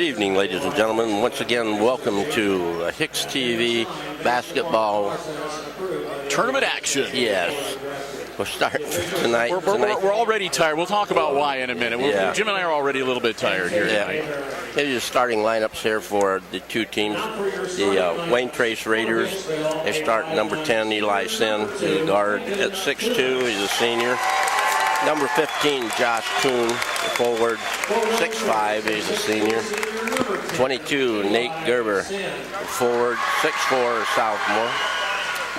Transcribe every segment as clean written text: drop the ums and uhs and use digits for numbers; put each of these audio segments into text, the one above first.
Good evening, ladies and gentlemen. Once again, welcome to HIX-TV basketball tournament action. Yes. We'll start tonight. We're already tired. We'll talk about why in a minute. Jim and I are already a little bit tired here tonight. Here's the starting lineups here for the two teams. The Wayne Trace Raiders, they start number 10, Eli Sin, the guard at 6'2", he's a senior. Number 15, Josh Kuhn, the forward, 6'5", he's a senior. 22, Nate Gerber, forward, 6'4", sophomore.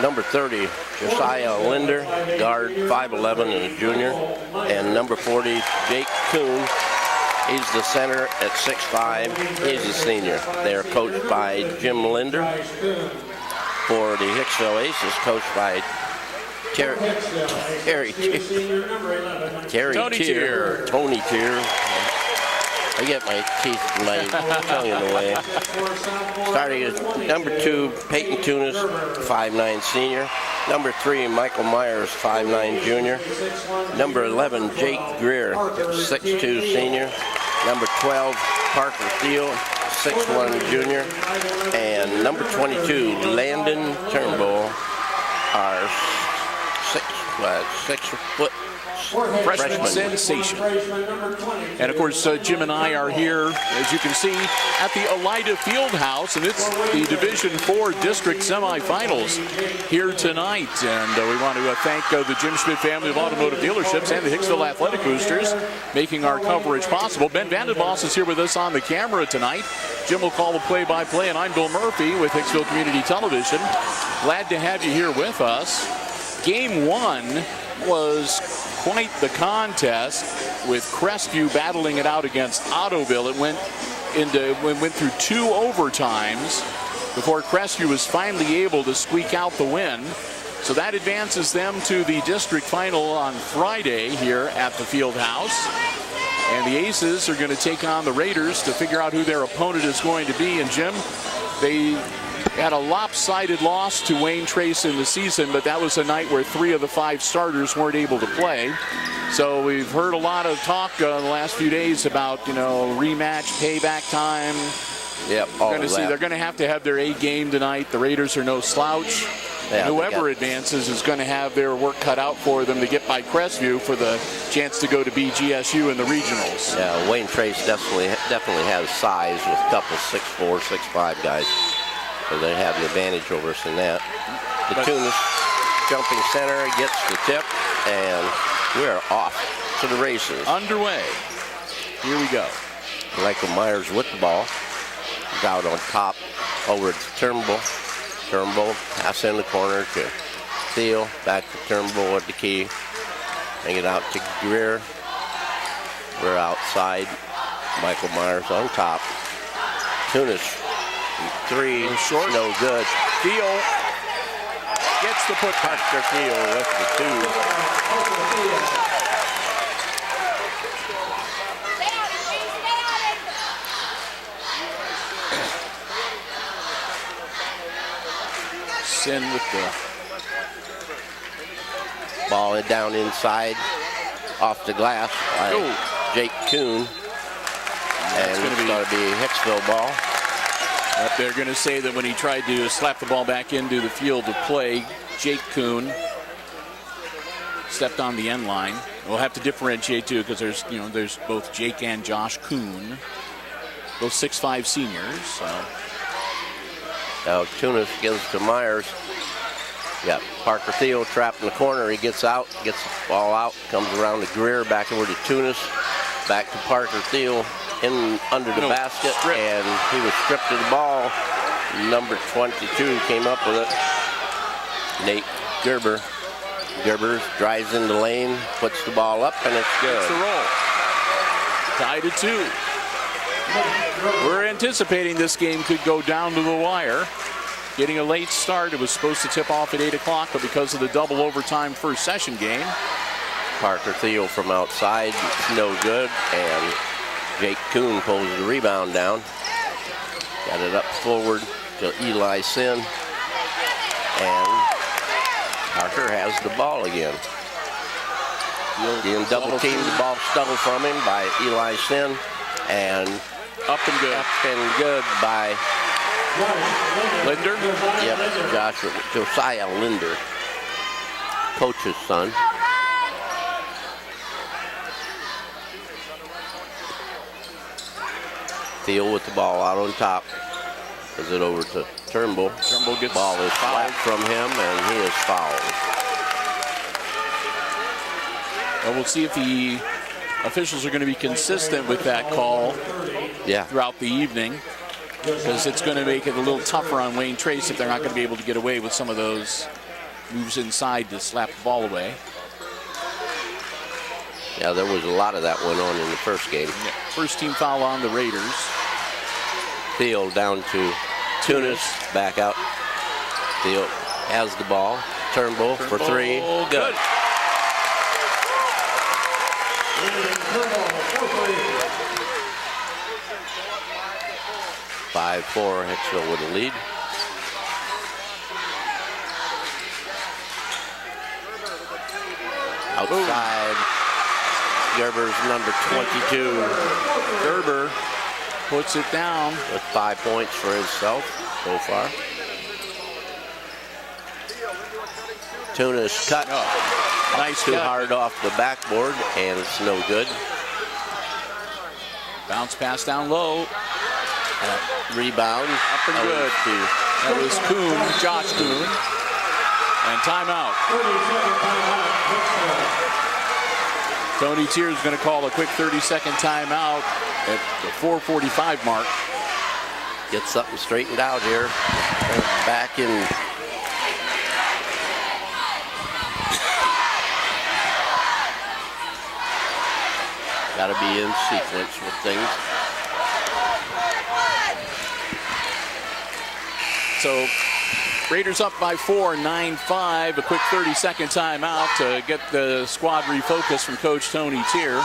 Number 30, Josiah Linder, guard, 5'11", and a junior. And number 40, Jake Kuhn, he's the center at 6'5", he's a senior. They are coached by Jim Linder. For the Hicksville Aces, coached by Tony Tier. I get my teeth, my tongue in the way. Starting at number 2, Peyton Tunis, 5'9", senior. Number 3, Michael Myers, 5'9", junior. Number 11, Jake Greer, 6'2", senior. Number 12, Parker Thiel, 6'1", junior. And number 22, Landon Turnbull, our 6-foot freshman sensation. And of course, Jim and I are here, as you can see, at the Elida Fieldhouse, and it's the Division IV District Semifinals here tonight. And we want to thank the Jim Schmidt family of automotive dealerships and the Hicksville Athletic Boosters making our coverage possible. Ben Vandenboss is here with us on the camera tonight. Jim will call the play-by-play, and I'm Bill Murphy with Hicksville Community Television. Glad to have you here with us. Game 1 was quite the contest, with Crestview battling it out against Ottoville. It went through 2 overtimes before Crestview was finally able to squeak out the win. So that advances them to the district final on Friday here at the field house. And the Aces are going to take on the Raiders to figure out who their opponent is going to be. And Jim, they had a lopsided loss to Wayne Trace in the season, but that was a night where 3 of the 5 starters weren't able to play. So we've heard a lot of talk in the last few days about, rematch, payback time. Yep, they're going to have their A game tonight. The Raiders are no slouch. Yeah, whoever advances is going to have their work cut out for them to get by Crestview for the chance to go to BGSU in the regionals. Yeah, Wayne Trace definitely has size with a couple 6'4", 6'5" guys. So they have the advantage over us in that. The Tunis jumping center gets the tip, and we're off to the races. Underway. Here we go. Michael Myers with the ball. He's out on top over to Turnbull. Turnbull pass in the corner to Thiel. Back to Turnbull at the key. Bring it out to Greer. We're outside. Michael Myers on top. Tunis. 3, short, no good. Thiel gets the put. Parker Thiel with the 2. Sin with the ball down inside, off the glass by Jake Kuhn. And it's going to be Hicksville ball. But they're going to say that when he tried to slap the ball back into the field of play, Jake Kuhn stepped on the end line. We'll have to differentiate too, because there's both Jake and Josh Kuhn, both 6'5" seniors. So. Now Tunis gives to Myers. Got Parker Thiel trapped in the corner. He gets out, gets the ball out, comes around to Greer, back over to Tunis, back to Parker Thiel. In under the basket, and he was stripped of the ball. Number 22 came up with it. Nate Gerber. Gerber drives in the lane, puts the ball up, and it's good. It's the roll. Tied at 2. We're anticipating this game could go down to the wire. Getting a late start. It was supposed to tip off at 8 o'clock, but because of the double overtime first session game. Parker Thiel from outside, no good, and Jake Kuhn pulls the rebound down. Got it up forward to Eli Sin. And Parker has the ball again. Being double teamed, the ball stolen from him by Eli Sin. And Up and good. Up and good by Linder. Yep, Josiah Linder, coach's son. Thiel with the ball out on top. Gives it over to Turnbull. Turnbull gets ball is fouled from him, and he is fouled. Well, we'll see if the officials are going to be consistent with that call throughout the evening, because it's going to make it a little tougher on Wayne Trace if they're not going to be able to get away with some of those moves inside to slap the ball away. Yeah, there was a lot of that went on in the first game. Yeah. First team foul on the Raiders. Thiel down to Tunis, back out. Thiel has the ball. Turnbull for three. Good. 5-4, Hicksville with a lead. Outside, Gerber's number 22. Gerber puts it down with 5 points for himself so far. Tunis cut. Nice too hard off the backboard, and it's no good. Bounce pass down low. Rebound. Up and good. That was Kuhn, Josh Kuhn. And timeout. Tony Tier's going to call a quick 30-second timeout at the 4:45 mark. Get something straightened out here. Back in. Got to be in sequence with things. So Raiders up by 4, 9-5. A quick 30-second timeout to get the squad refocused from Coach Tony Tier.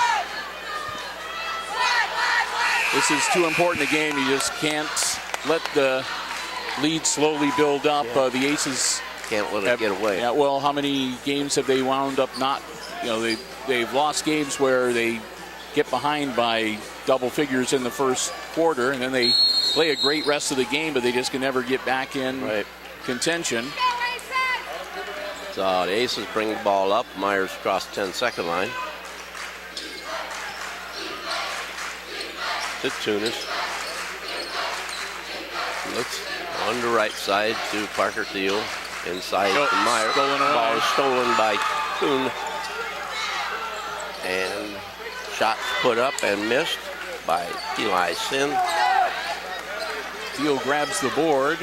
This is too important a game. You just can't let the lead slowly build up. The Aces can't let it get away. Yeah, well, how many games have they wound up not? You know, they've lost games where they get behind by double figures in the first quarter, and then they play a great rest of the game, but they just can never get back in contention. So the Aces bring the ball up. Myers across the 10-second line. To Tunis. Looks on the right side to Parker Thiel. Inside to Myers. Ball is stolen by Kuhn. And shots put up and missed by Eli Sin. Thiel grabs the board,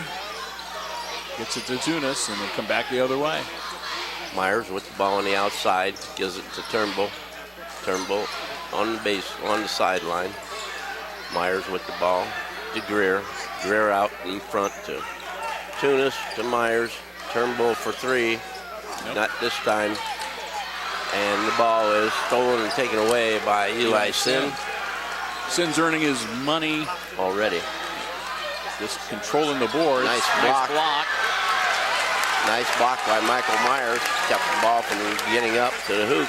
gets it to Tunis, and they come back the other way. Myers with the ball on the outside, gives it to Turnbull. Turnbull on the base, on the sideline. Myers with the ball to Greer. Greer out in front to Tunis, to Myers. Turnbull for three. Nope. Not this time. And the ball is stolen and taken away by Eli Sin. Sin's earning his money already. Just controlling the board. Nice block. Nice block by Michael Myers. Kept the ball from getting up to the hoop.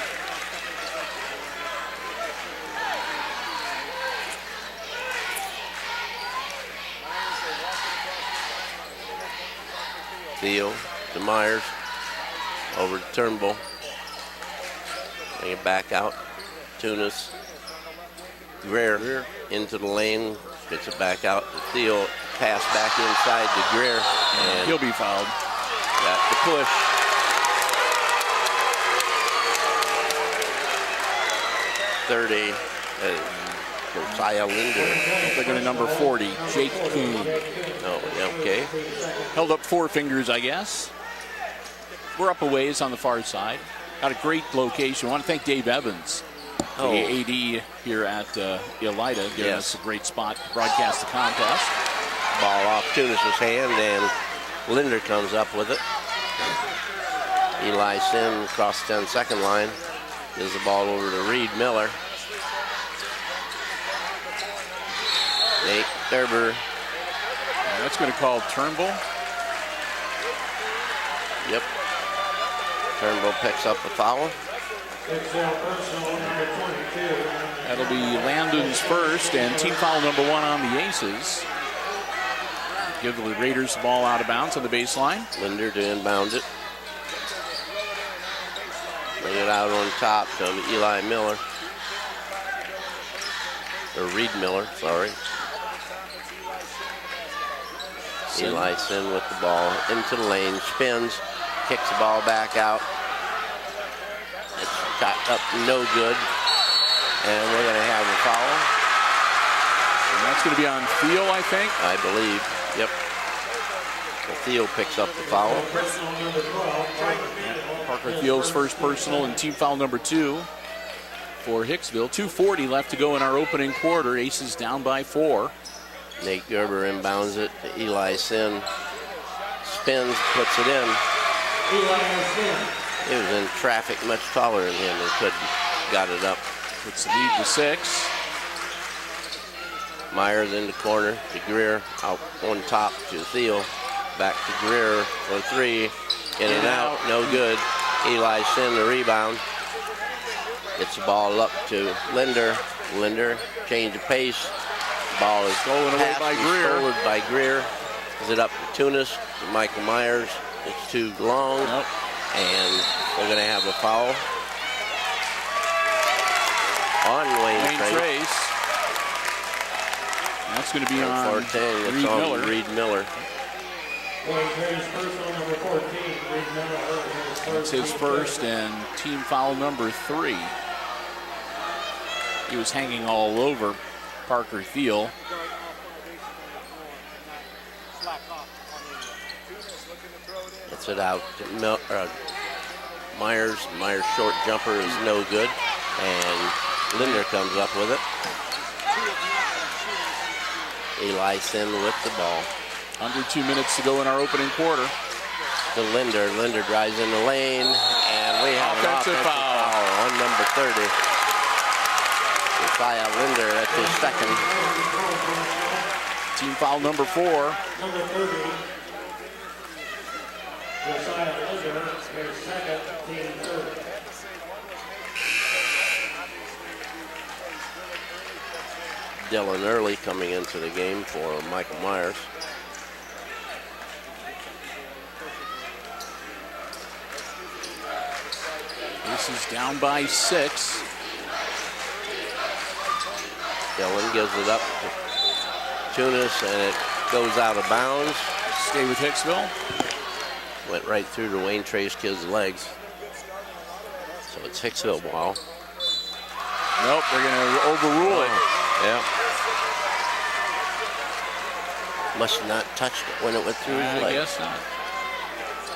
Thiel to Myers. Over to Turnbull. Bring it back out. Tunis. Greer into the lane. Gets it back out to Thiel. Pass back inside to Greer. And he'll be fouled. Got the push. Josiah Linder. They're going to number 40, Jake Kuhn. Oh, okay. Held up 4 fingers, I guess. We're up a ways on the far side. Got a great location. I want to thank Dave Evans, the AD here at Elida, giving us a great spot to broadcast the contest. Ball off Tunis' hand, and Linder comes up with it. Eli Sin across the 10-second line. Gives the ball over to Reed Miller. Nate Thurber. That's going to call Turnbull. Yep. Turnbull picks up the foul. That'll be Landon's first and team foul number 1 on the Aces. Give the Raiders the ball out of bounds on the baseline. Linder to inbound it. Bring it out on top to Eli Miller. Or Reed Miller, sorry. Eli Sin with the ball into the lane, spins, kicks the ball back out. It's shot up, no good. And we're going to have a foul. And that's going to be on Thiel, I think. I believe, yep. So Thiel picks up the foul. Parker Thiel's first personal and team foul number 2 for Hicksville. 2:40 left to go in our opening quarter. Aces down by 4. Nate Gerber inbounds it to Eli Sin. Spins, puts it in. He was in traffic much taller than him and couldn't got it up. Puts the lead to 6. Myers in the corner to Greer. Out on top to Thiel. Back to Greer for 3. In and out, no good. Eli Sin the rebound. Gets the ball up to Linder. Linder, change of pace. Ball is stolen away by Greer. Stolen by Greer. Is it up to Tunis, to Michael Myers? It's too long. Nope. And they're going to have a foul on Wayne Trace. And that's going to be on 14. It's Reed on Miller. Reed Miller. Wayne Trace, personal number 14, Reed Miller. That's his first and team foul number 3. He was hanging all over Parker Thiel. Gets it out to Myers. Myers' short jumper is no good. And Linder comes up with it. Eli Sin with the ball. Under 2 minutes to go in our opening quarter. To Linder. Linder drives in the lane. And we have an offensive foul on number 30. Josiah Linder at his second. Team foul number 4. Number 30. Josiah Linder, his second, team third. Dylan Early coming into the game for Michael Myers. This is down by 6. Dylan gives it up to Tunis, and it goes out of bounds. Stay with Hicksville. Went right through the Wayne Trace kid's legs. So it's Hicksville ball. Nope, they're going to overrule it. Yeah. Must have not touched it when it went through his I legs. guess not.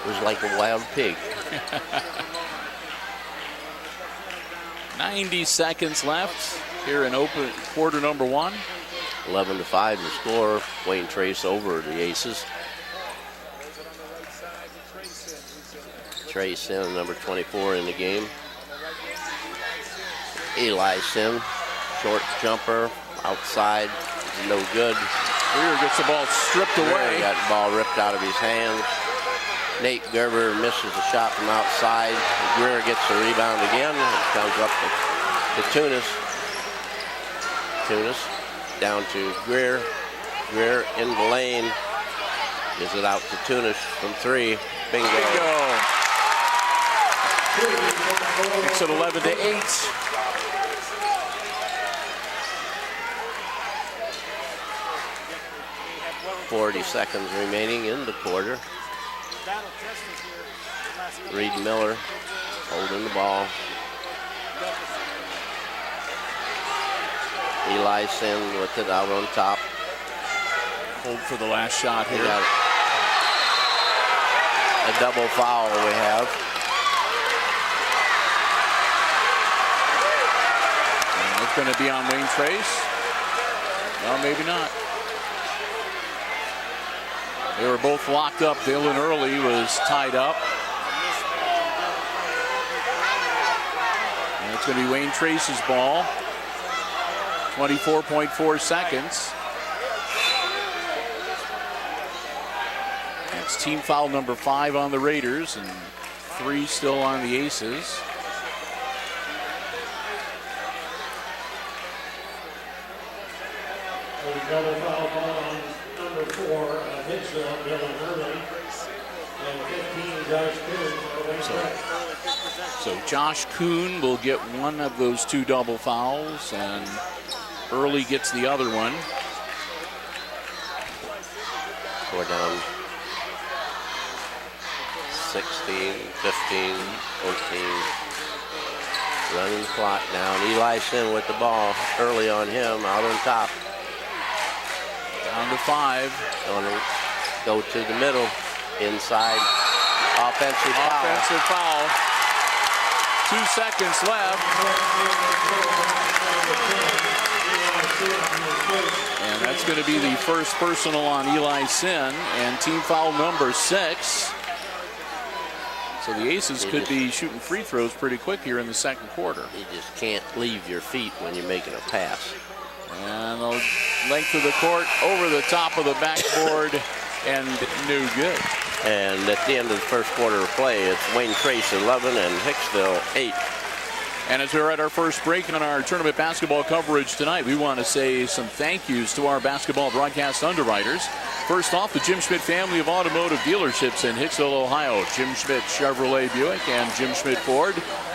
It was like a wild pig. 90 seconds left here in open quarter number 1. 11-5 to score. Wayne Trace over the Aces. Trace in, number 24 in the game. Eli Sin, short jumper, outside, no good. Greer gets the ball stripped away. Got the ball ripped out of his hands. Nate Gerber misses the shot from outside. Greer gets the rebound again. It comes up to Tunis. Tunis down to Greer. Greer in the lane. Gives it out to Tunis from 3. Bingo. Makes it 11-8. 40 seconds remaining in the quarter. Reed Miller holding the ball. Eli Sin with it out on top. Hold for the last shot We here. got a double foul we have. And it's going to be on Wayne Trace. Well, maybe not. They were both locked up. Dylan Early was tied up. And it's going to be Wayne Trace's ball. 24.4 seconds. That's team foul number 5 on the Raiders and 3 still on the Aces. Double foul call on number 4 of Hicksville, Dylan Early. And 15, Josh Kuhn for Wayne Trace. So Josh Kuhn will get one of those 2 double fouls, and Early gets the other one. We're down 16, 15, 14. Running the clock down. Eli Sin with the ball. Early on him, out on top. Down to 5. Going to go to the middle. Inside. Offensive foul. 2 seconds left. And that's going to be the first personal on Eli Sin, and team foul number 6. So the Aces could be shooting free throws pretty quick here in the second quarter. You just can't leave your feet when you're making a pass. And the length of the court over the top of the backboard and no good. And at the end of the first quarter of play, it's Wayne Trace 11 and Hicksville 8. And as we're at our first break on our tournament basketball coverage tonight, we want to say some thank yous to our basketball broadcast underwriters. First off, the Jim Schmidt family of automotive dealerships in Hicksville, Ohio. Jim Schmidt Chevrolet Buick and Jim Schmidt Ford.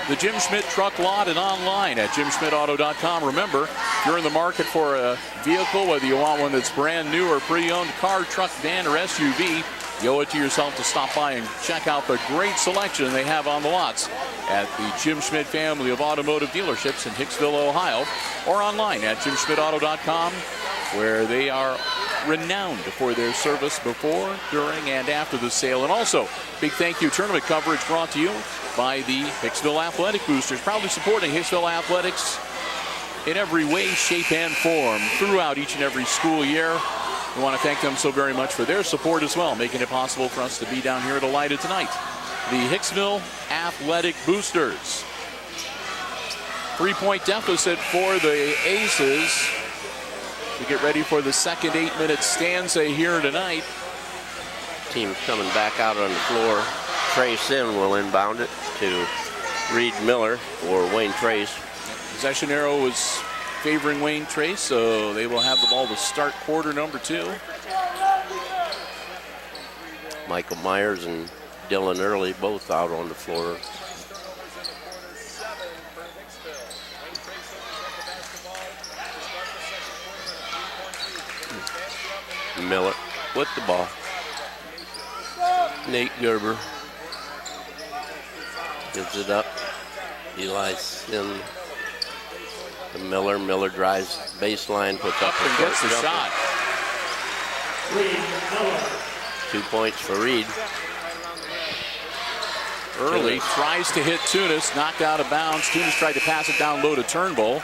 The Jim Schmidt Truck Lot and online at jimschmidtauto.com. Remember, if you're in the market for a vehicle, whether you want one that's brand new or pre-owned, car, truck, van, or SUV, you owe it to yourself to stop by and check out the great selection they have on the lots at the Jim Schmidt family of automotive dealerships in Hicksville, Ohio, or online at jimschmidtauto.com, where they are renowned for their service before, during, and after the sale. And also, big thank you tournament coverage brought to you by the Hicksville Athletic Boosters, proudly supporting Hicksville Athletics in every way, shape, and form throughout each and every school year. We want to thank them so very much for their support as well, making it possible for us to be down here at Elida tonight. The Hicksville Athletic Boosters. 3-point deficit for the Aces. We get ready for the second 8-minute stanza here tonight. Team's coming back out on the floor. Trey Sin will inbound it to Reed Miller for Wayne Trace. Possession arrow was favoring Wayne Trace, so they will have the ball to start quarter number 2. Michael Myers and Dylan Early both out on the floor. Miller with the ball. Nate Gerber gives it up. Eli Sin to Miller. Miller drives baseline, puts up and gets the shot. 2 points for Reed. Early tries to hit Tunis, knocked out of bounds. Tunis tried to pass it down low to Turnbull,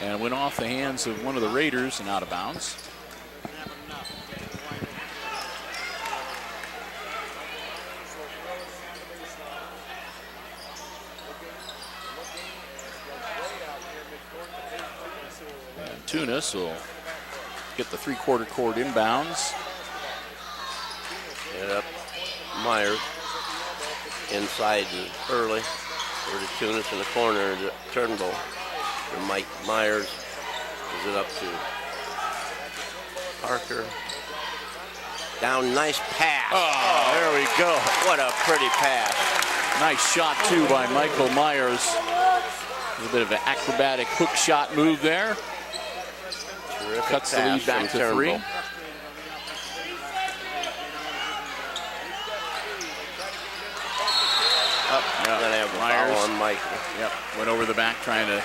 and went off the hands of one of the Raiders and out of bounds. And Tunis will get the three-quarter court inbounds. Get up Myers. Inside Early. Over to Tunis in the corner to Turnbull. For Mike Myers. Gives it up to Parker. Down, nice pass. Oh, there we go. What a pretty pass. Nice shot, too, by Michael Myers. A little bit of an acrobatic hook shot move there. Terrific Cuts the lead back to Turnbull. 3. Gonna have a Myers foul on Michael. Yep, went over the back trying to.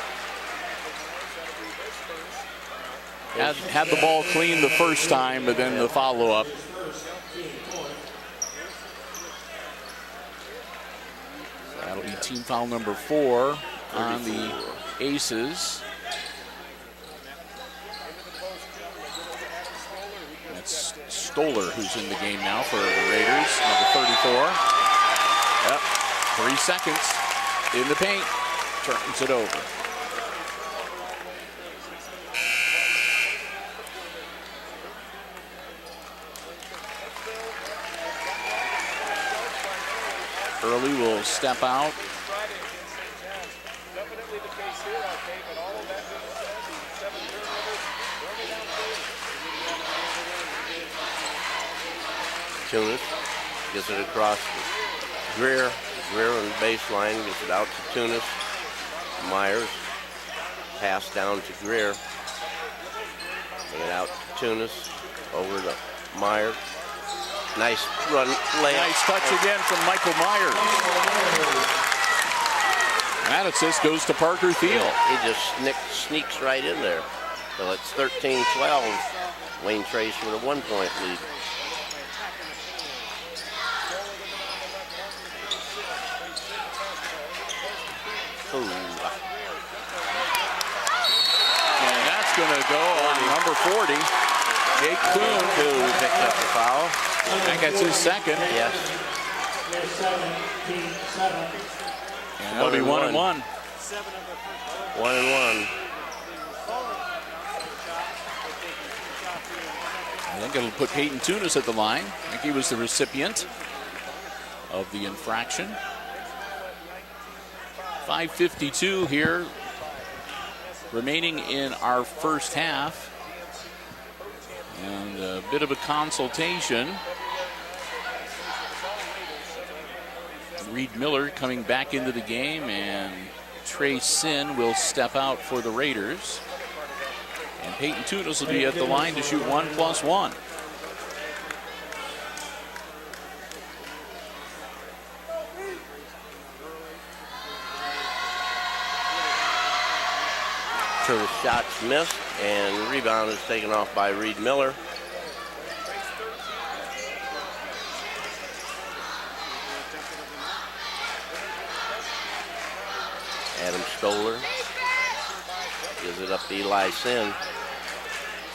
Had the ball clean the first time, but then the follow-up. That'll be team foul number 4 on the Aces. That's Stoller who's in the game now for the Raiders, number 34. Yep, 3 seconds in the paint, turns it over. Early will step out. Tunis. Gets it across to Greer. Greer on the baseline. Gets it out to Tunis. Myers. Pass down to Greer. Bring it out to Tunis. Over to Myers. Nice run layup. Nice touch again from Michael Myers. That assist goes to Parker Thiel. He just sneaks right in there. So it's 13-12. Wayne Trace with a 1-point lead. Ooh. And that's going to go on number 40. Jake Kuhn. Kuhn picked up the foul. I think that's his second. Yes. And that'll be 1-1. 1-1. I think it'll put Peyton Tunis at the line. I think he was the recipient of the infraction. 5:52 here remaining in our first half. And a bit of a consultation. Reed Miller coming back into the game, and Trey Sin will step out for the Raiders. And Peyton Tunis will be at the line to shoot 1+1. So the shot's missed, and rebound is taken off by Reed Miller. Adam Stoller gives it up to Eli Sin.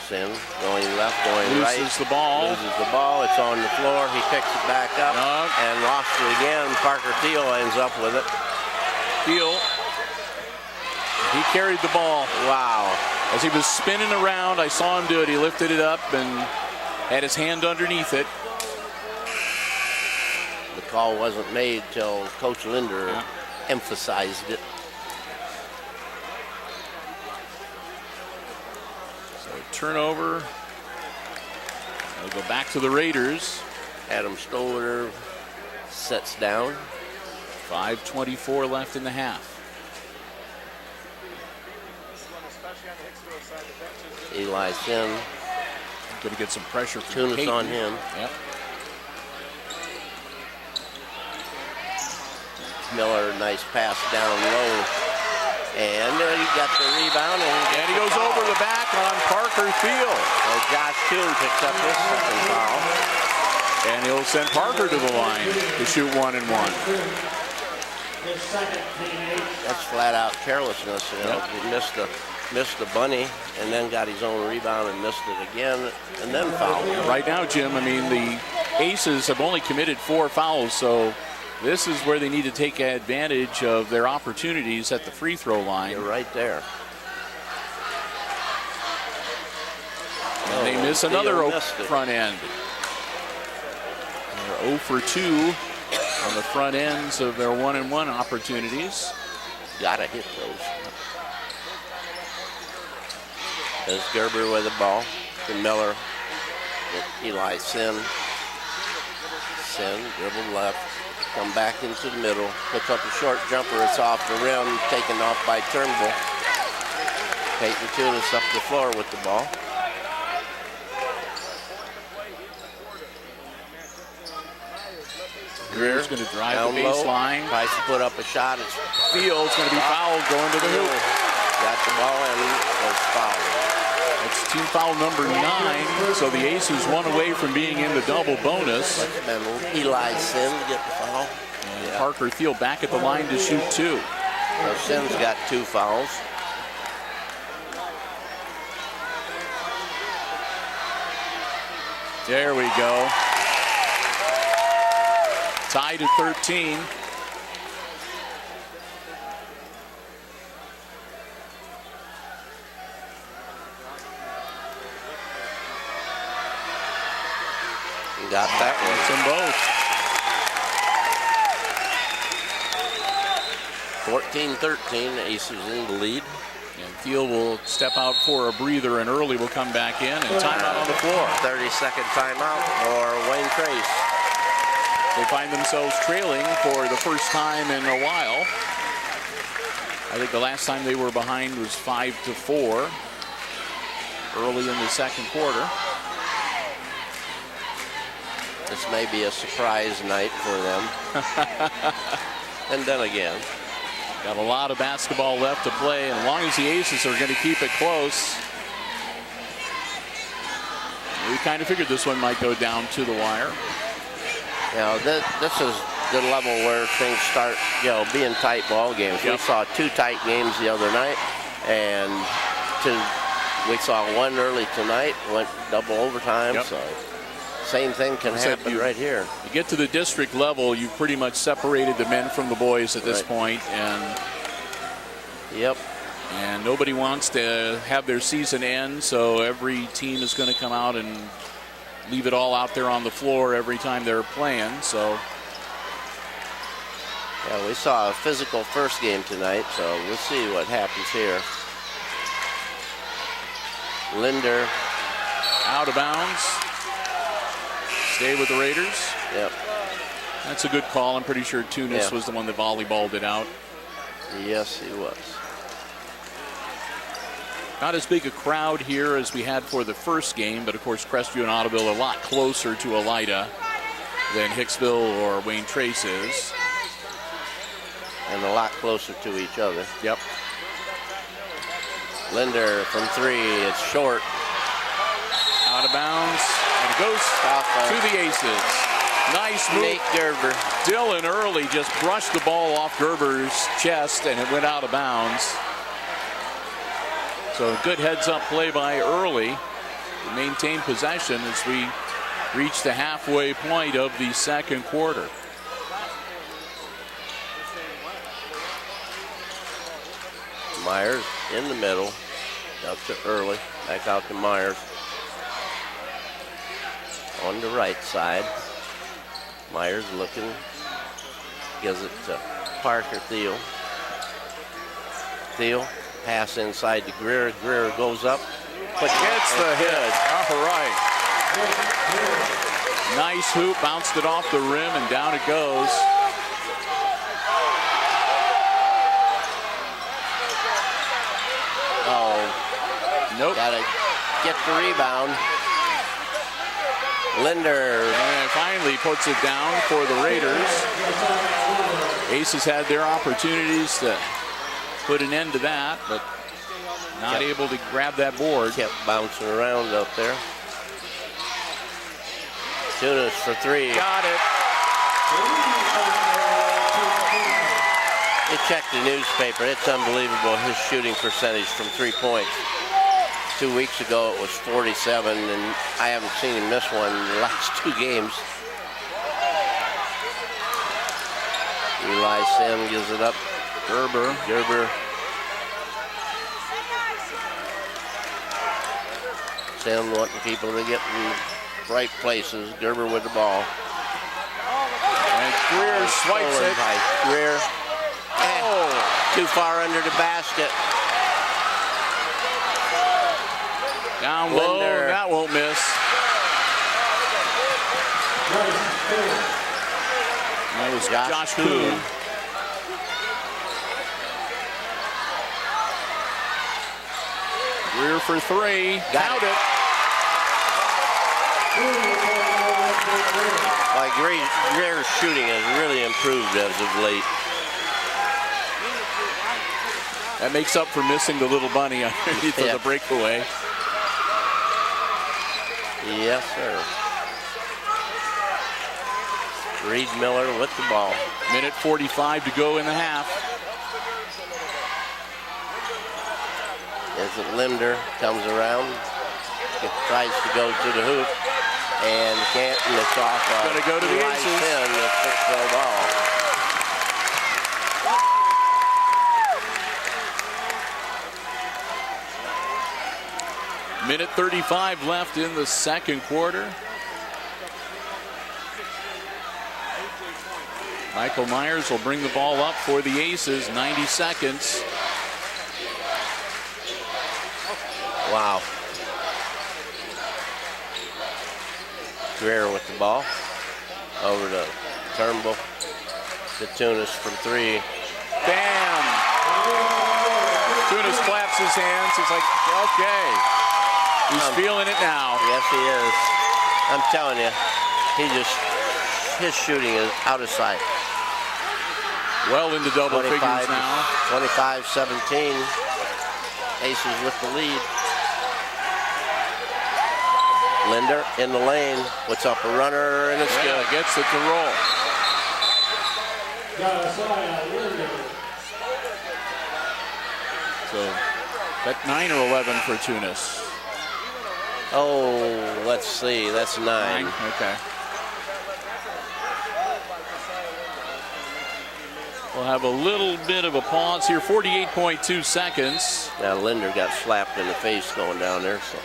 Sin going left, going right. Loses the ball. Loses the ball. It's on the floor. He picks it back up and lost it again. Parker Thiel ends up with it. Thiel. He carried the ball. Wow. As he was spinning around, I saw him do it. He lifted it up and had his hand underneath it. The call wasn't made till Coach Linder emphasized it. So turnover. It'll go back to the Raiders. Adam Stoller sets down. 5:24 left in the half. Eli Sin. Going to get some pressure from Tunis Peyton. on him. Yep. Miller, nice pass down low. And he got the rebound. And he goes over the back on Parker Thiel. So Josh Kuhn picks up his second foul. And he'll send Parker to the line to shoot 1-1. That's flat out carelessness. You know? He missed the bunny and then got his own rebound and missed it again and then fouled. Right now, Jim, I mean, the Aces have only committed 4 fouls, so this is where they need to take advantage of their opportunities at the free throw line. You're right there. And they miss another front end. They're 0 for 2 on the front ends of their 1-1 opportunities. Gotta hit those. There's Gerber with the ball. To Miller. Eli Sin. Sin, dribble left. Come back into the middle. Puts up a short jumper. It's off the rim. Taken off by Turnbull. Peyton Tunis up the floor with the ball. Greer's going to drive the baseline. Tries to put up a shot. It's Field's going to be fouled going to the hoop. Got the ball and was fouled. It's team foul number 9, so the Aces 1 away from being in the double bonus. And Eli Sin to get the foul. And Parker Thiel back at the line to shoot 2. So Sin's got 2 fouls. There we go. Tied at 13. Got that one. Them both. 14-13, Aces in the lead. And Field will step out for a breather, and Early will come back in, and timeout on the floor. 30-second timeout for Wayne Trace. They find themselves trailing for the first time in a while. I think the last time they were behind was 5-4 early in the second quarter. This may be a surprise night for them. And then again, got a lot of basketball left to play, and as long as the Aces are going to keep it close, we kind of figured this one might go down to the wire. You know, this is the level where things start, you know, being tight ball games. Yep. We saw 2 tight games the other night, and we saw one early tonight, went double overtime. Yep. So same thing can happen right here. You get to the district level, you've pretty much separated the men from the boys at this point, and yep. And nobody wants to have their season end, so every team is going to come out and leave it all out there on the floor every time they're playing. So yeah, we saw a physical first game tonight, so we'll see what happens here. Linder out of bounds. Stay with the Raiders. Yep. That's a good call. I'm pretty sure Tunis was the one that volleyballed it out. Yes, he was. Not as big a crowd here as we had for the first game, but of course Crestview and Ottoville a lot closer to Elida than Hicksville or Wayne Trace is. And a lot closer to each other. Yep. Linder from 3, it's short. Out of bounds, and it goes to the Aces. Nice move. Nate Gerber. Dylan Early just brushed the ball off Gerber's chest, and it went out of bounds. So good heads-up play by Early to maintain possession as we reach the halfway point of the second quarter. Myers in the middle, up to Early, back out to Myers. On the right side, Myers looking, gives it to Parker Thiel. Thiel, pass inside to Greer. Greer goes up, but gets the hit. All right. Nice hoop, bounced it off the rim, and down it goes. Oh, nope. Gotta get the rebound. Linder. And finally puts it down for the Raiders. Aces had their opportunities to put an end to that, but not able to grab that board. Kept bouncing around up there. Tunis for 3. Got it. You check the newspaper, it's unbelievable his shooting percentage from 3 points. 2 weeks ago it was 47, and I haven't seen him miss one in the last 2 games. Eli Sim gives it up. Gerber. Sim wanting people to get in right places. Gerber with the ball. And Greer swipes it. Greer. Too far under the basket. Down low, that won't miss. That was Josh Kuhn. Greer for 3. Got it. Like Greer's shooting has really improved as of late. That makes up for missing the little bunny underneath of the breakaway. Yes, sir. Reed Miller with the ball. Minute 45 to go in the half. As it Linder comes around, tries to go to the hoop, and can't, and it's off. Going to go to the Aces. The ball. Minute 35 left in the second quarter. Michael Myers will bring the ball up for the Aces. 90 seconds. Wow. Greer with the ball. Over to Turnbull. To Tunis from 3. Bam! Tunis claps his hands. He's like, okay. He's feeling it now. Yes, he is. I'm telling you, his shooting is out of sight. Well into double figures now. 25-17. Aces with the lead. Linder in the lane. What's up? A runner, and it's good. Gets it to roll. So that 9 or 11 for Tunis. Oh, let's see. That's 9. Okay. We'll have a little bit of a pause here. 48.2 seconds. Now Linder got slapped in the face going down there, so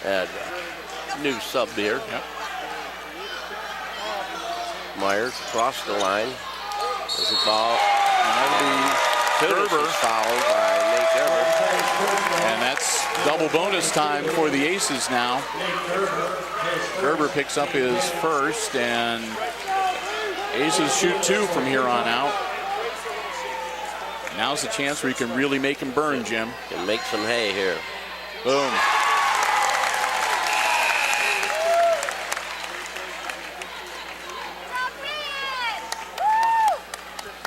add new sub here. Yep. Myers across the line. There's a ball. And that'll be Gerber. Fouled by Nate Gerber. And that's double bonus time for the Aces now. Gerber picks up his first, and Aces shoot 2 from here on out. Now's the chance where you can really make him burn, Jim. Can make some hay here. Boom.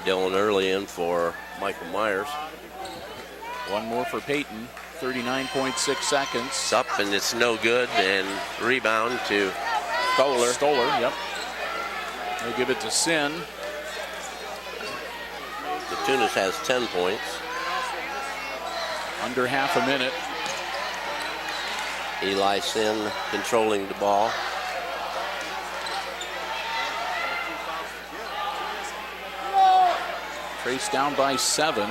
Dylan Early in for Michael Myers. One more for Peyton. 39.6 seconds. Up, and it's no good, and rebound to Stoller, yep. They'll give it to Sin. The Tunis has 10 points. Under half a minute. Eli Sin controlling the ball. Trace down by 7.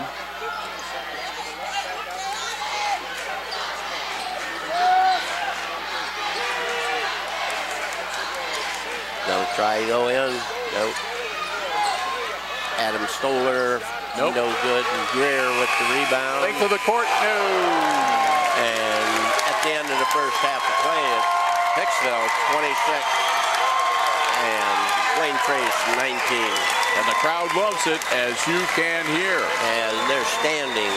Gonna try to go in. Nope. Adam Stoller. Nope. No good. And Greer with the rebound. Length of the court. No. And at the end of the first half of play, Hicksville 26 and Wayne Trace 19. And the crowd loves it, as you can hear. And they're standing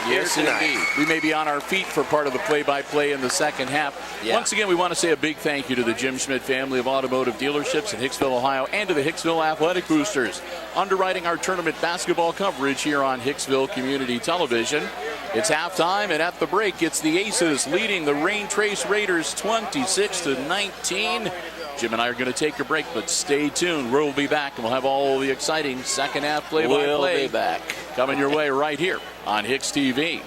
here Yes, tonight. indeed. We may be on our feet for part of the play-by-play in the second half. Yeah. Once again, we want to say a big thank you to the Jim Schmidt family of automotive dealerships in Hicksville, Ohio, and to the Hicksville Athletic Boosters, underwriting our tournament basketball coverage here on Hicksville Community Television. It's halftime, and at the break, it's the Aces leading the Wayne Trace Raiders 26-19. Jim and I are going to take a break, but stay tuned. We'll be back, and we'll have all the exciting second half play-by-play We'll be back. coming your way right here on HIX-TV.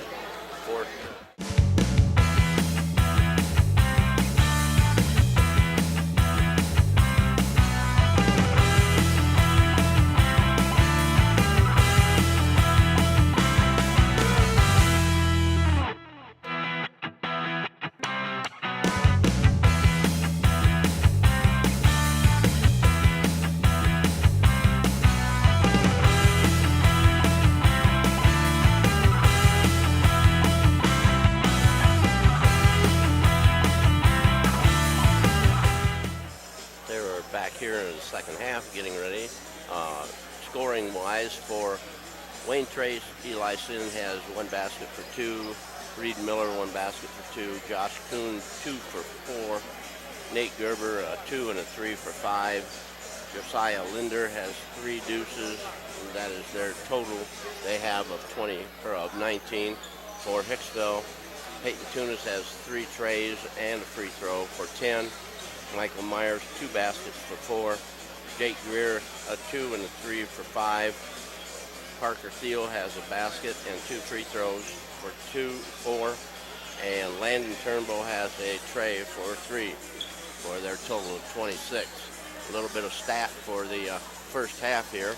Getting ready. Scoring wise for Wayne Trace, Eli Sin has 1 basket for 2. Reed Miller 1 basket for 2. Josh Kuhn 2 for 4. Nate Gerber 2 and a 3 for 5. Josiah Linder has 3 deuces, and that is their total they have of 19 for Hicksville. Peyton Tunis has 3 trays and a free throw for 10. Michael Myers 2 baskets for 4. Jake Greer, a 2 and a 3 for 5. Parker Thiel has a basket and 2 free throws for 4. And Landon Turnbull has a tray for 3 for their total of 26. A little bit of stat for the first half here.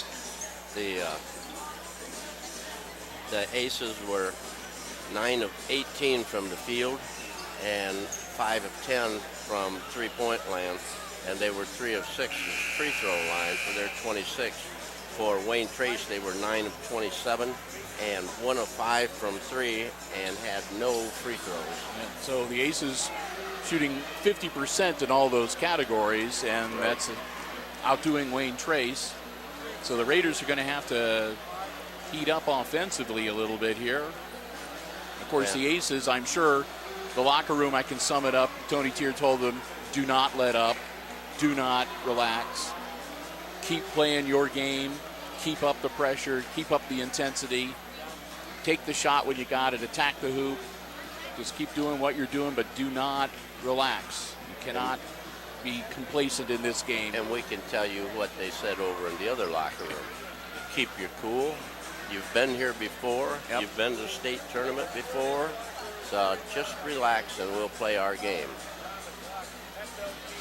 The Aces were 9 of 18 from the field and 5 of 10 from three-point land. And they were 3 of 6 free throw line for their 26 For Wayne Trace, they were 9 of 27 and 1 of 5 from 3 and had no free throws. And so the Aces shooting 50% in all those categories, and that's outdoing Wayne Trace. So the Raiders are going to have to heat up offensively a little bit here. Of course, the Aces, I'm sure, the locker room, I can sum it up. Tony Tier told them, do not let up, do not relax. Keep playing your game, keep up the pressure, keep up the intensity. Take the shot when you got it, attack the hoop. Just keep doing what you're doing, but do not relax. You cannot be complacent in this game. And we can tell you what they said over in the other locker room. Keep your cool. You've been here before. Yep. You've been to the state tournament before. So just relax and we'll play our game.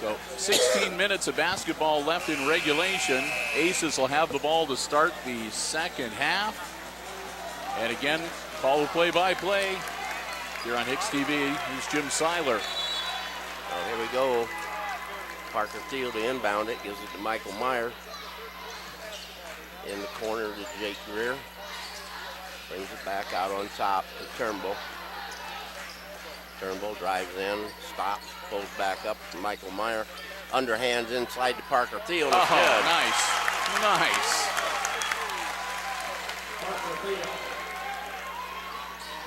So 16 minutes of basketball left in regulation. Aces will have the ball to start the second half. And again, call the play-by-play here on HIX-TV. Here's Jim Seiler. Well, here we go. Parker Thiel to inbound it, gives it to Michael Meyer. In the corner to Jake Greer. Brings it back out on top to Turnbull. Turnbull drives in, stops, pulls back up to Michael Meyer. Underhands inside to Parker Thiel. Oh, nice. Nice.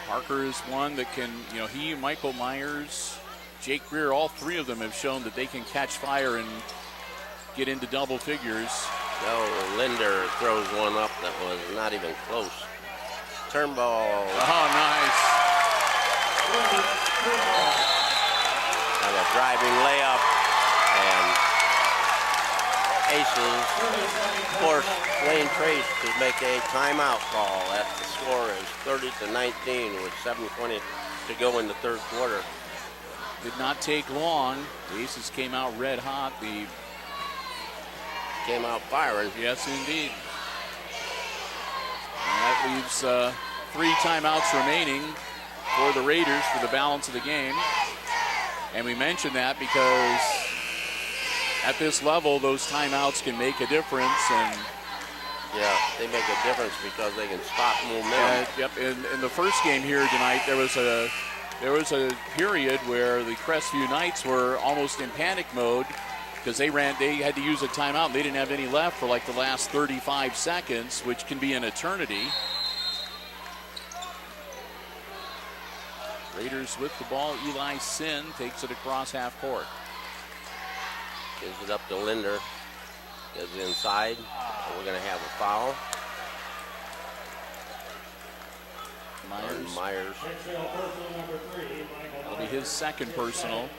Parker is one that can, he, Michael Myers, Jake Greer, all three of them have shown that they can catch fire and get into double figures. Oh, Linder throws one up that was not even close. Turnbull. Oh, nice. And a driving layup. And Aces forced Wayne Trace to make a timeout call. That the score is 30-19 with 7:20 to go in the third quarter. Did not take long. The Aces came out red hot. Came out firing. Yes, indeed. And that leaves 3 timeouts remaining for the Raiders for the balance of the game. And we mentioned that because at this level, those timeouts can make a difference. And yeah, they make a difference because they can stop momentum. Yep. In the first game here tonight, there was a period where the Crestview Knights were almost in panic mode because they had to use a timeout and they didn't have any left for like the last 35 seconds, which can be an eternity. Raiders with the ball. Eli Sin takes it across half court. Gives it up to Linder. Goes inside. And we're going to have a foul. Myers. That'll be his second personal.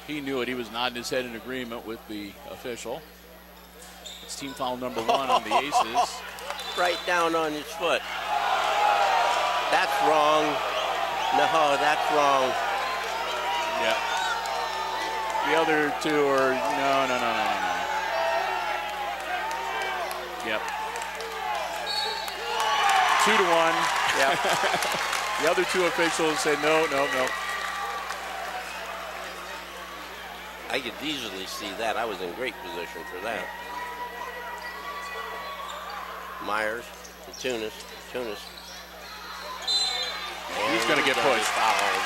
He knew it. He was nodding his head in agreement with the official. It's team foul number 1 on the Aces. Right down on his foot. That's wrong. No, that's wrong. Yeah. The other two are no. Yep. 2-1. Yep. The other two officials said no. I could easily see that. I was in great position for that. Myers to Tunis. He's going to get pushed. Fouled.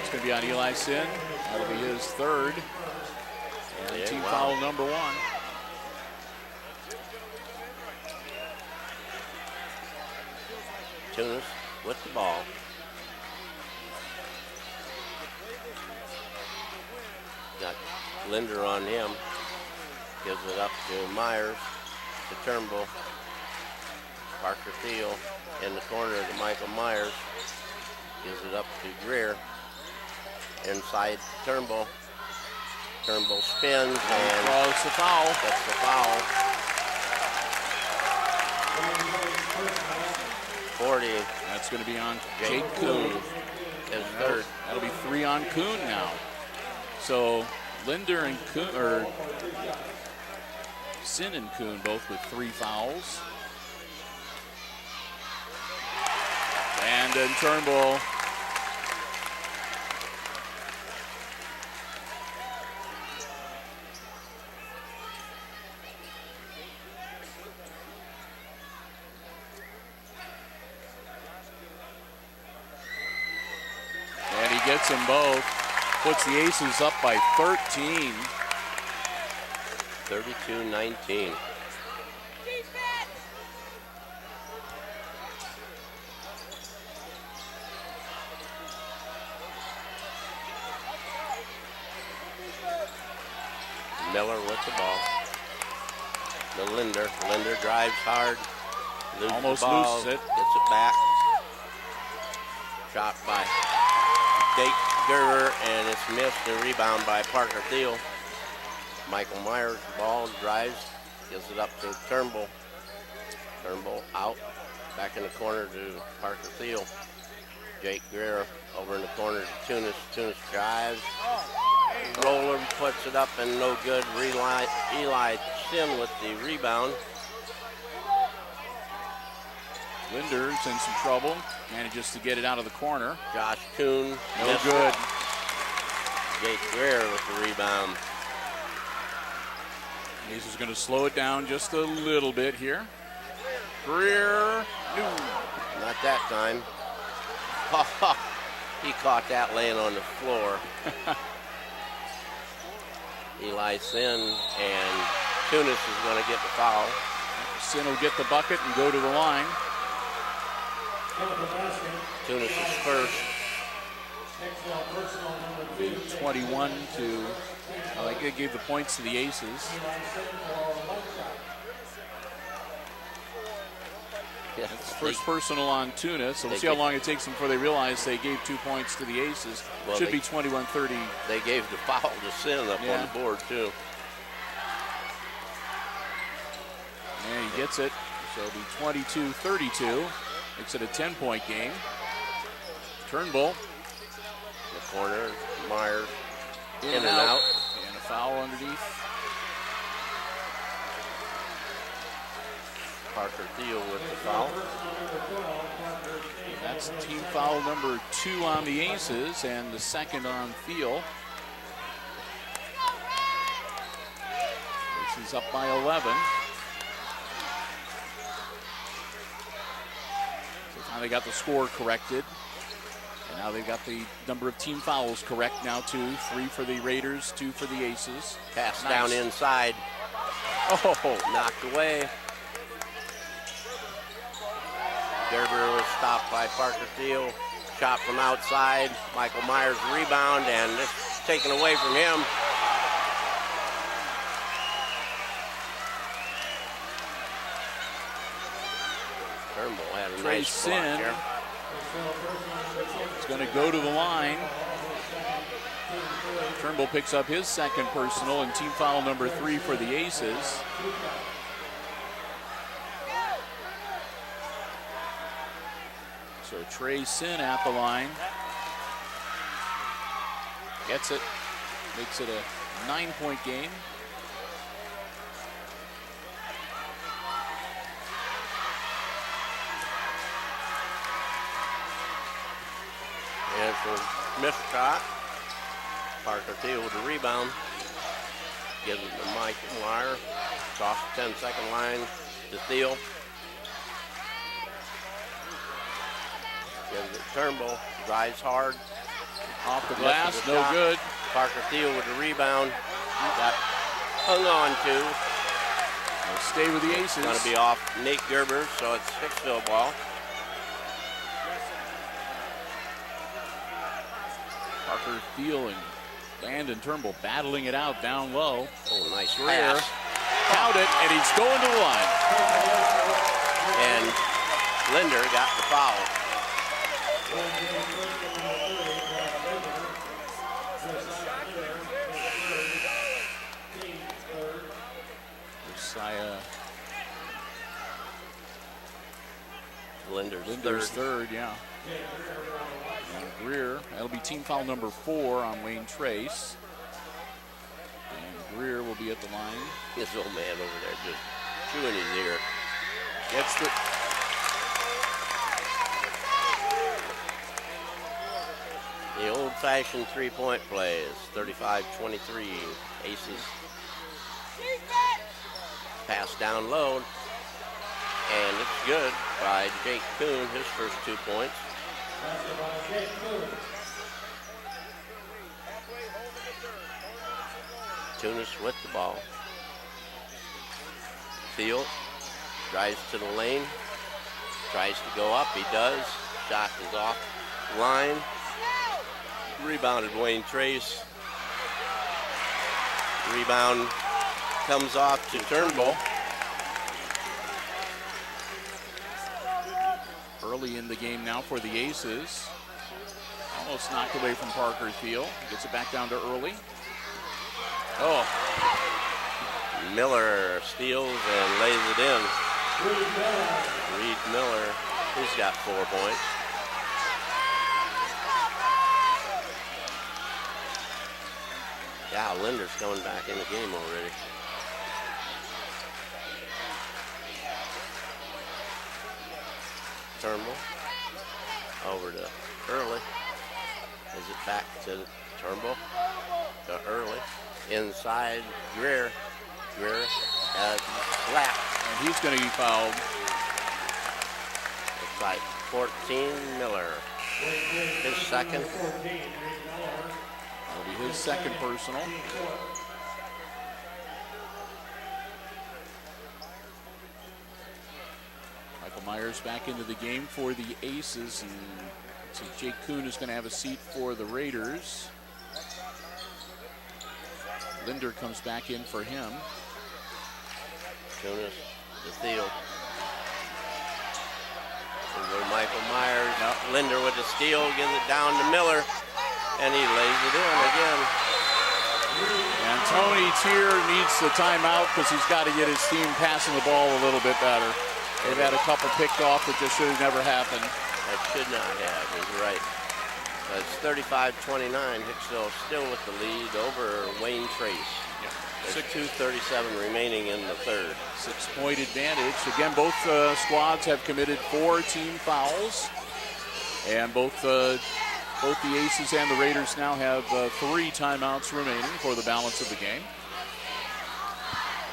It's going to be on Eli Sin. That'll be his third. And team foul number 1. Tunis with the ball. Got Linder on him. Gives it up to Myers, to Turnbull. Parker Thiel in the corner to Michael Myers. Gives it up to Greer. Inside Turnbull. Turnbull spins and draws the foul. That's the foul. 40. That's going to be on Jake Jake Kuhn. Kuhn. His third. That'll be 3 on Kuhn now. So Linder and Kuhn, or Sin and Kuhn, both with 3 fouls. And then Turnbull. hits them both. Puts the Aces up by 13. 32-19. Miller with the ball. The Linder drives hard. Almost the ball, loses it. Gets it back. Shot by Jake Gerber, and it's missed and rebound by Parker Thiel. Michael Myers, ball drives, gives it up to Turnbull. Turnbull out, back in the corner to Parker Thiel. Jake Greer over in the corner to Tunis. Tunis drives. Roller puts it up and no good. Eli Sin with the rebound. Linder's in some trouble. Manages to get it out of the corner. Josh Kuhn. No good. Jake Greer with the rebound. Ace is going to slow it down just a little bit here. Greer. No. Not that time. He caught that laying on the floor. Eli Sin and Tunis is going to get the foul. Sin will get the bucket and go to the line. Tunis is first. 21 to, I think they gave the points to the Aces. Yeah, First personal on Tunis, so we'll see how long it takes them before they realize they gave 2 points to the Aces. Well, Should be 21-30. They gave the foul to Sin up on the board, too. And he gets it, so it'll be 22-32. Makes it a 10-point game. Turnbull. In the corner, Myers in and out. out. And a foul underneath. Parker Thiel with the foul. And that's team foul number 2 on the Aces and the second on Thiel. Aces up by 11. So now they got the score corrected. And now they've got the number of team fouls correct now too. 3 for the Raiders, 2 for the Aces. Pass down inside. Oh, Knocked away. Gerber was stopped by Parker Thiel. Shot from outside. Michael Myers rebound, and it's taken away from him. Turnbull had a nice block there. It's going to go to the line. Turnbull picks up his second personal and team foul number 3 for the Aces. So Trey Sin at the line. Gets it. Makes it a 9-point game. And for missed shot. Parker Thiel with the rebound. Gives it to Mike Meyer. Across the 10-second line to Thiel. Gives it to Turnbull. Drives hard. Off the glass, no shot. good. Parker Thiel with the rebound. Got hung on to. They'll stay with the Aces. Going to be off Nate Gerber, so it's Hicksville ball. Parker Thiel and Landon Turnbull battling it out down low. Oh, nice Greer pass. count it, and he's going to the line. And Linder got the foul. Josiah Linder's third, yeah. And Greer, that'll be team foul number 4 on Wayne Trace. And Greer will be at the line. This old man over there just chewing his ear. Gets the... The old-fashioned three-point play is 35-23. Aces. Pass down low. And it's good by Jake Kuhn, his first 2 points. Tunis with the ball. Field drives to the lane. Tries to go up. He does. Shot is off line. Rebounded Wayne Trace. Rebound comes off to Turnbull. Early in the game now for the Aces. Almost knocked away from Parker Thiel. Gets it back down to Early. Oh. Miller steals and lays it in. Reed Miller, he's got 4 points. Yeah, Linder's coming back in the game already. Turnbull over to Early. Is it back to Turnbull? To Early. Inside Greer. Greer slap. And he's going to be fouled. Looks like 14 Miller. His second. That'll be his second personal. Michael Myers back into the game for the Aces, and so Jake Kuhn is going to have a seat for the Raiders. Linder comes back in for him. Tunis, the Thiel. Over Michael Myers. Yep. Linder with the steal, gives it down to Miller, and he lays it in again. And Tony Tier needs the timeout because he's got to get his team passing the ball a little bit better. They've had a couple picked off that just should have never happened. That should not have, he's right. It's 35-29. Hicksville still with the lead over Wayne Trace. There's 2:37 remaining in the third. 6-point advantage. Again, both squads have committed 4 team fouls. And both the Aces and the Raiders now have 3 timeouts remaining for the balance of the game.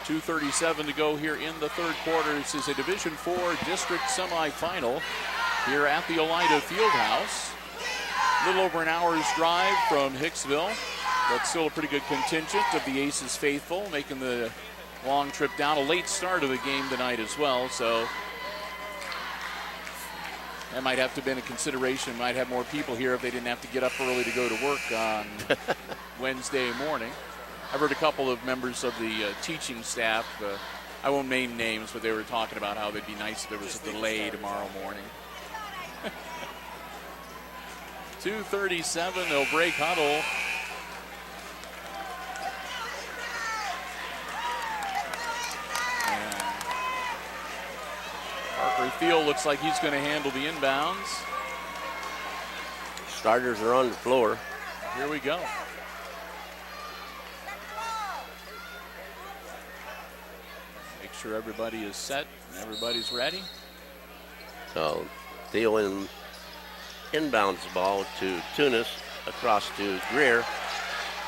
2:37 to go here in the third quarter. This is a Division IV district semifinal here at the Elida Fieldhouse. A little over an hour's drive from Hicksville, but still a pretty good contingent of the Aces faithful making the long trip down. A late start of the game tonight as well, so that might have to have been a consideration. Might have more people here if they didn't have to get up early to go to work on Wednesday morning. I've heard a couple of members of the teaching staff, I won't name names, but they were talking about how it'd be nice if there was a delay tomorrow morning. 2:37, they'll break huddle. And Parker Thiel looks like he's going to handle the inbounds. Starters are on the floor. Here we go. Make sure everybody is set and everybody's ready. So Thiel inbounds the ball to Tunis, across to Greer,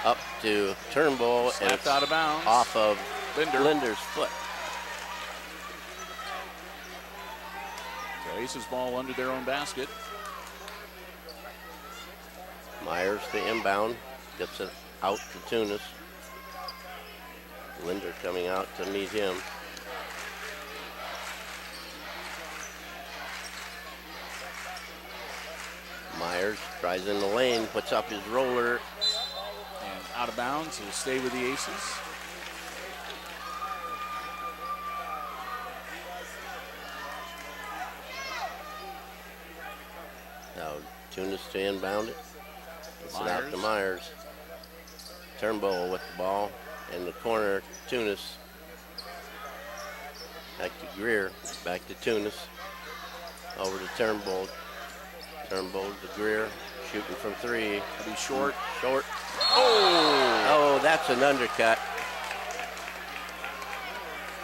up to Turnbull, and Slapped it's out of bounds. off of Linder. Linder's foot. So Aces ball under their own basket. Myers the inbound, gets it out to Tunis. Linder coming out to meet him. Myers tries in the lane, puts up his roller. And out of bounds, he'll stay with the Aces. Now Tunis to inbound it. It's out to Myers. Myers. Turnbull with the ball in the corner. Tunis. Back to Greer. Back to Tunis. Over to Turnbull. Turnbull to Greer. Shooting from 3. He'll be short. Short. Oh! Oh, that's an undercut.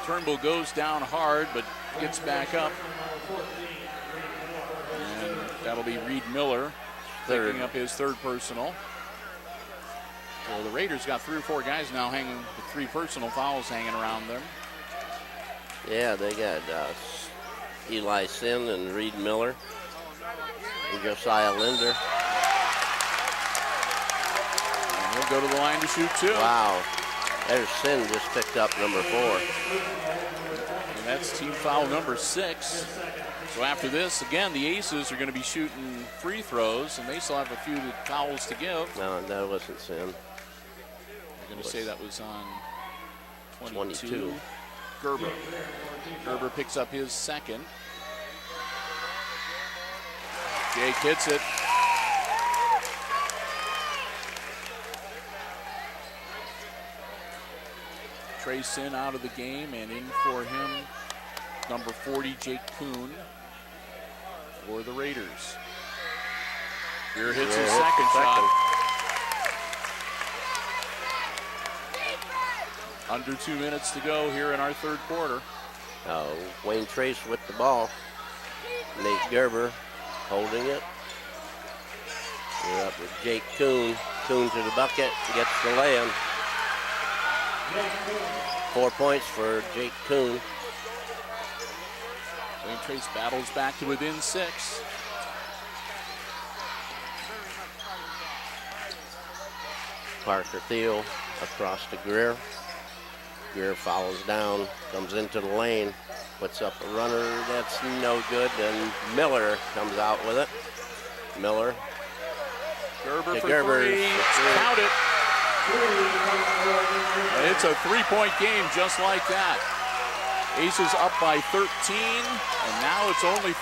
Turnbull goes down hard, but gets back up. And that'll be Reed Miller Third. picking up his third personal. Well, the Raiders got 3 or 4 guys now hanging with 3 personal fouls hanging around them. Yeah, they got Eli Sin and Reed Miller. And Josiah Linder. And he'll go to the line to shoot 2. Wow. There's Sin just picked up number 4. And that's team foul number 6. So after this, again, the Aces are going to be shooting free throws, and they still have a few fouls to give. No, that wasn't Sin. I'm going to say that was on 22. Gerber. Gerber picks up his second. Jake hits it. Trace in out of the game, and in for him, number 40, Jake Kuhn, for the Raiders. Greer hits his second shot. Under 2 minutes to go here in our third quarter. Wayne Trace with the ball. Nate Gerber holding it. We're up with Jake Kuhn. Kuhn to the bucket, gets the lay-in. 4 points for Jake Kuhn. Wayne Trace battles back to within 6. Parker Thiel across to Greer. Greer follows down, comes into the lane, puts up a runner that's no good, and Miller comes out with it. Miller. Gerber to for Gerber. 3. Count it. And it's a 3-point game just like that. Aces up by 13, and now it's only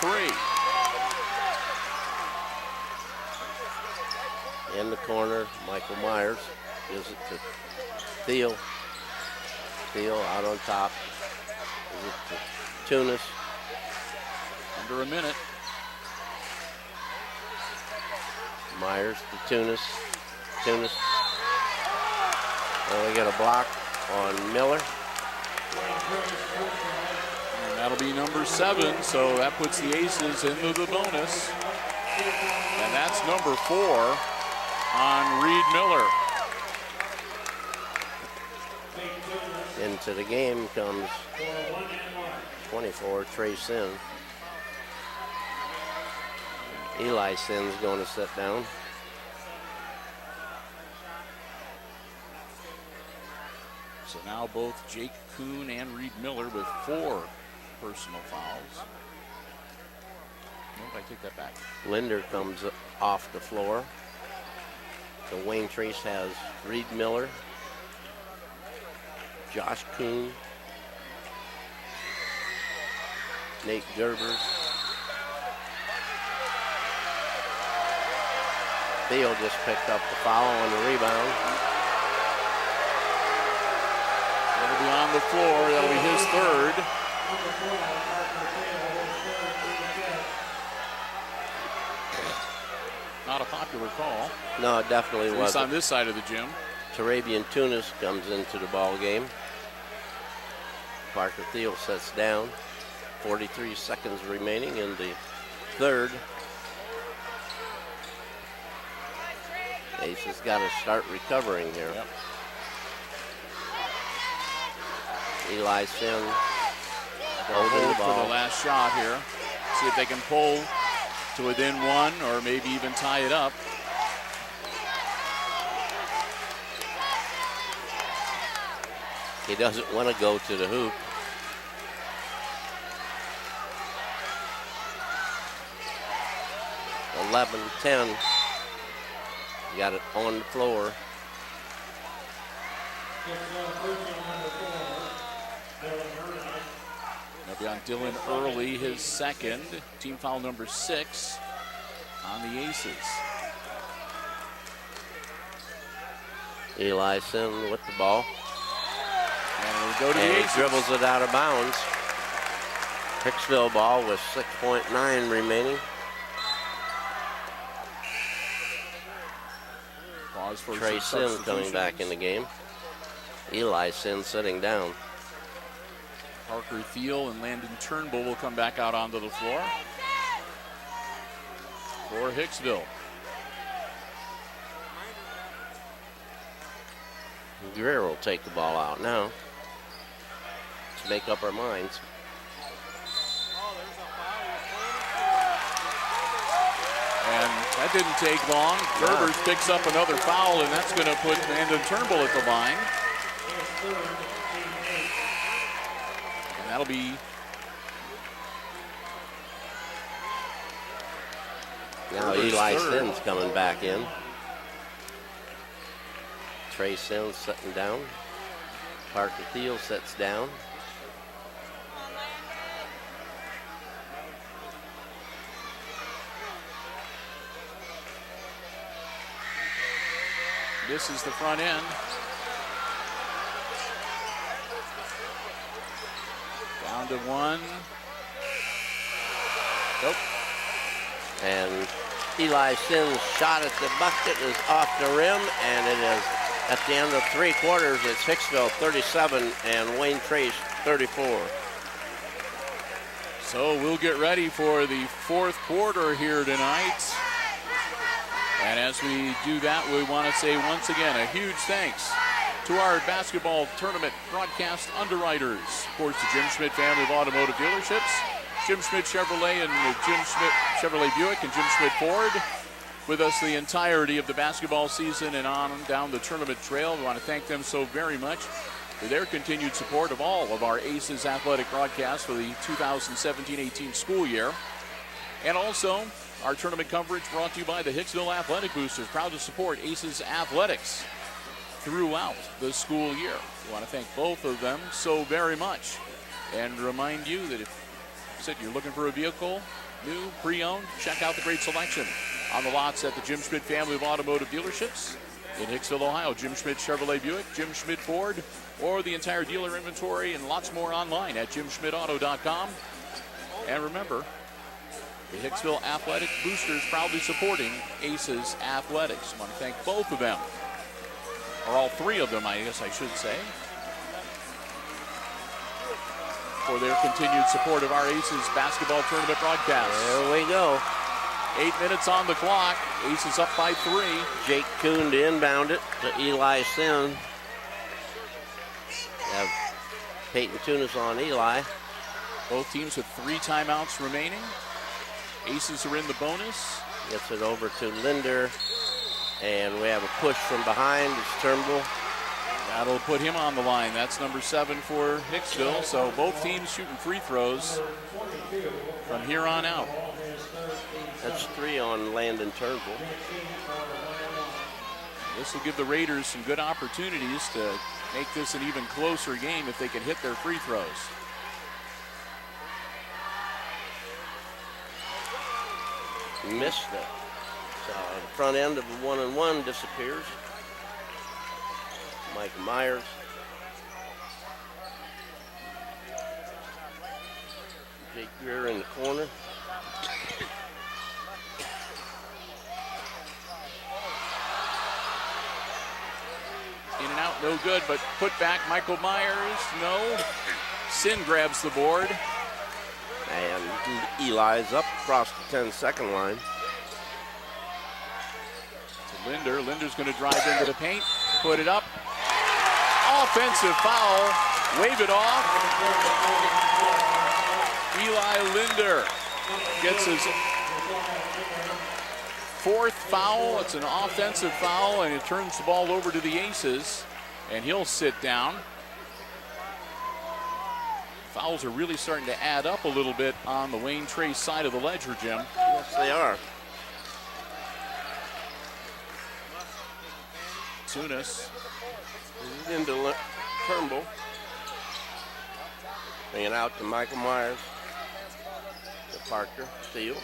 3. In the corner, Michael Myers gives it to Thiel. Thiel out on top. Gives it to Tunis. Under a minute. Myers to Tunis. Tunis. Only get a block on Miller. And that'll be number 7, so that puts the Aces into the bonus. And that's number 4 on Reed Miller. Into the game comes 24, Trey Sin. Eli Sin's going to sit down. So now both Jake Kuhn and Reed Miller with 4 personal fouls. Nope, I take that back. Linder comes off the floor. So Wayne Trace has Reed Miller, Josh Kuhn, Nate Gerbers. Thiel just picked up the foul on the rebound. That'll be on the floor. That'll be his third. Not a popular call. No, it definitely At least on wasn't. this side of the gym. Turabian Tunis comes into the ball game. Parker Thiel sets down. 43 seconds remaining in the third. Ace has got to start recovering here. Yep. Eli Sin Hold holding the for ball. the last shot here. See if they can pull to within 1 or maybe even tie it up. He doesn't want to go to the hoop. (11-10). Got it on the floor. That'll be on Dylan Early, his second. Team foul number 6 on the Aces. Eli Sin with the ball. And it'll go to And the he Aces. dribbles it out of bounds. Hicksville ball with 6.9 remaining. Pause for Trey some Sin coming back in the game. Eli Sin sitting down. Parker Thiel and Landon Turnbull will come back out onto the floor for Hicksville. Greer will take the ball out now to make up our minds. And that didn't take long. Gerbers picks up another foul, and that's going to put Landon Turnbull at the line. his third, team 8. And that'll be Now Eli Sims coming back in. Trey Sims sitting down. Parker Thiel sits down. This is the front end. Down to one. Nope. And Eli Sims' shot at the bucket is off the rim, and it is at the end of 3 quarters. It's Hicksville 37 and Wayne Trace 34. So we'll get ready for the 4th quarter here tonight. And as we do that, we want to say once again a huge thanks to our basketball tournament broadcast underwriters. Of course, the Jim Schmidt family of automotive dealerships, Jim Schmidt Chevrolet and Jim Schmidt Chevrolet Buick and Jim Schmidt Ford, with us the entirety of the basketball season and on down the tournament trail. We want to thank them so very much for their continued support of all of our Aces athletic broadcasts for the 2017-18 school year. And also, our tournament coverage brought to you by the Hicksville Athletic Boosters, proud to support Aces athletics throughout the school year. We want to thank both of them so very much. And remind you that if you're looking for a vehicle, new, pre-owned, check out the great selection on the lots at the Jim Schmidt family of automotive dealerships in Hicksville, Ohio. Jim Schmidt Chevrolet Buick, Jim Schmidt Ford, or the entire dealer inventory and lots more online at jimschmidtauto.com. And remember, the Hicksville Athletic Boosters proudly supporting Aces Athletics. I want to thank both of them, or all 3 of them, I guess I should say, for their continued support of our Aces basketball tournament broadcast. There we go. 8 minutes on the clock. Aces up by 3. Jake Kuhn to inbound it to Eli Sims. Have Peyton Tunis on Eli. Both teams with 3 timeouts remaining. Aces are in the bonus. Gets it over to Linder. And we have a push from behind. It's Turnbull. That'll put him on the line. That's number 7 for Hicksville. So both teams shooting free throws from here on out. That's 3 on Landon Turnbull. This will give the Raiders some good opportunities to make this an even closer game if they can hit their free throws. Missed it. So the front end of the 1-and-1 disappears. Mike Myers. Jake Greer in the corner. In and out, no good, but put back Michael Myers, no. Sin grabs the board. And Eli's up across the 10-second line. To Linder. Linder's going to drive into the paint, put it up. Offensive foul. Wave it off. Eli Linder gets his 4th foul. It's an offensive foul, and it turns the ball over to the Aces, and he'll sit down. Fouls are really starting to add up a little bit on the Wayne Trace side of the ledger, Jim. Yes, they are. Tunis. Into Turnbull. Bring it out to Michael Myers. To Parker Steele.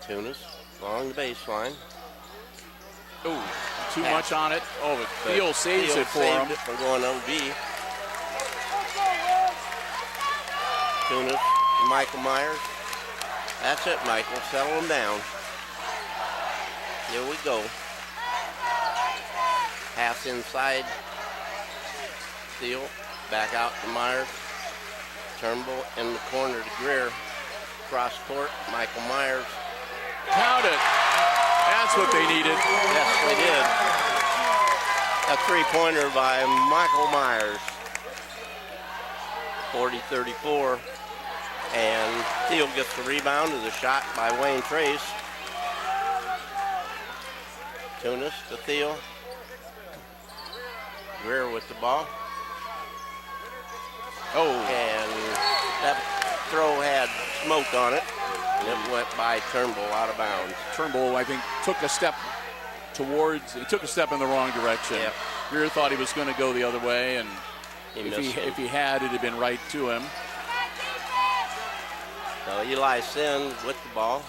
Tunis along the baseline. Oh, too much on it. Oh, but Thiel saves it for him. From going OB. Tunis, Michael Myers. That's it, Michael. Settle him down. Here we go. Pass inside. Steele. Back out to Myers. Turnbull in the corner to Greer. Cross court. Michael Myers. Count it. That's what they needed. Yes, they did. A 3-pointer by Michael Myers. 40-34. And Thiel gets the rebound to the shot by Wayne Trace. Tunis to Thiel. Greer with the ball. Oh, And that throw had smoke on it. And it went by Turnbull out of bounds. Turnbull, I think, took a step in the wrong direction. Yep. Greer thought he was going to go the other way, and He if he had, it had been right to him. So Eli Sin with the ball.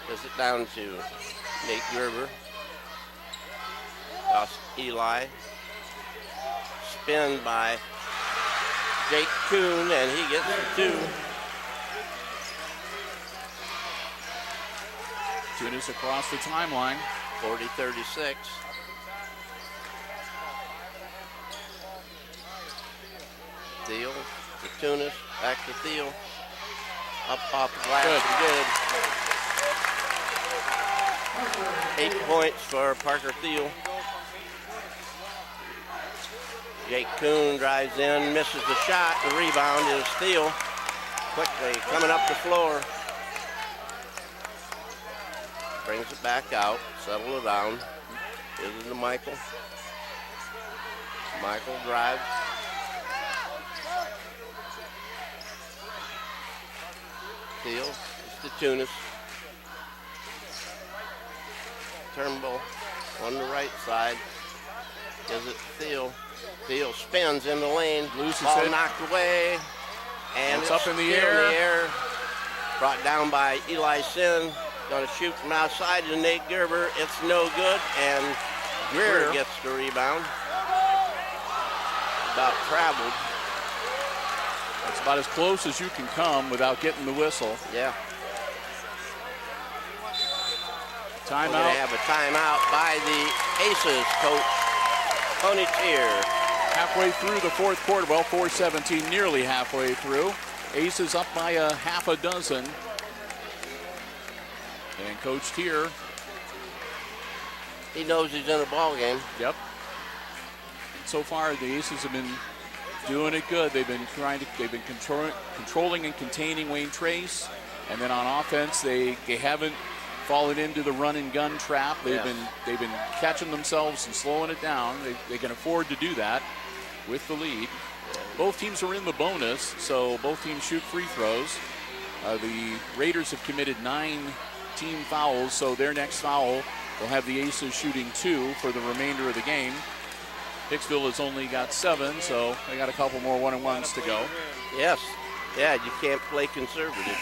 Gives it down to Nate Gerber. Toss Eli. Spin by Jake Kuhn, and he gets the 2. Tunis across the timeline. 40-36. Thiel to Tunis, back to Thiel. Up off the glass and good. 8 points for Parker Thiel. Jake Kuhn drives in, misses the shot. The rebound is Thiel. Quickly coming up the floor. Brings it back out, settle it down. Gives it to Michael. Michael drives. Thiel, it's to Tunis. Turnbull on the right side. Gives it to Thiel. Thiel spins in the lane. Loses Ball it. knocked away. And It's up in the still air. Brought down by Eli Sin. Going to shoot from outside to Nate Gerber. It's no good. And Greer gets the rebound. About traveled. It's about as close as you can come without getting the whistle. Yeah. We're going Timeout. to have a timeout by the Aces coach, Tony Tier. Halfway through the fourth quarter. Well, 4:17, nearly halfway through. Aces up by a half a dozen. And Coach Tier. He knows he's in a ball game. Yep. So far, the Aces have been doing it good. They've been controlling and containing Wayne Trace, and then on offense, they haven't fallen into the run and gun trap. They've been catching themselves and slowing it down. They can afford to do that with the lead. Both teams are in the bonus, so both teams shoot free throws. The Raiders have committed 9 team fouls, so their next foul will have the Aces shooting 2 for the remainder of the game. Hicksville has only got 7, so they got a couple more 1-and-1s to go. Yes. Yeah, you can't play conservative.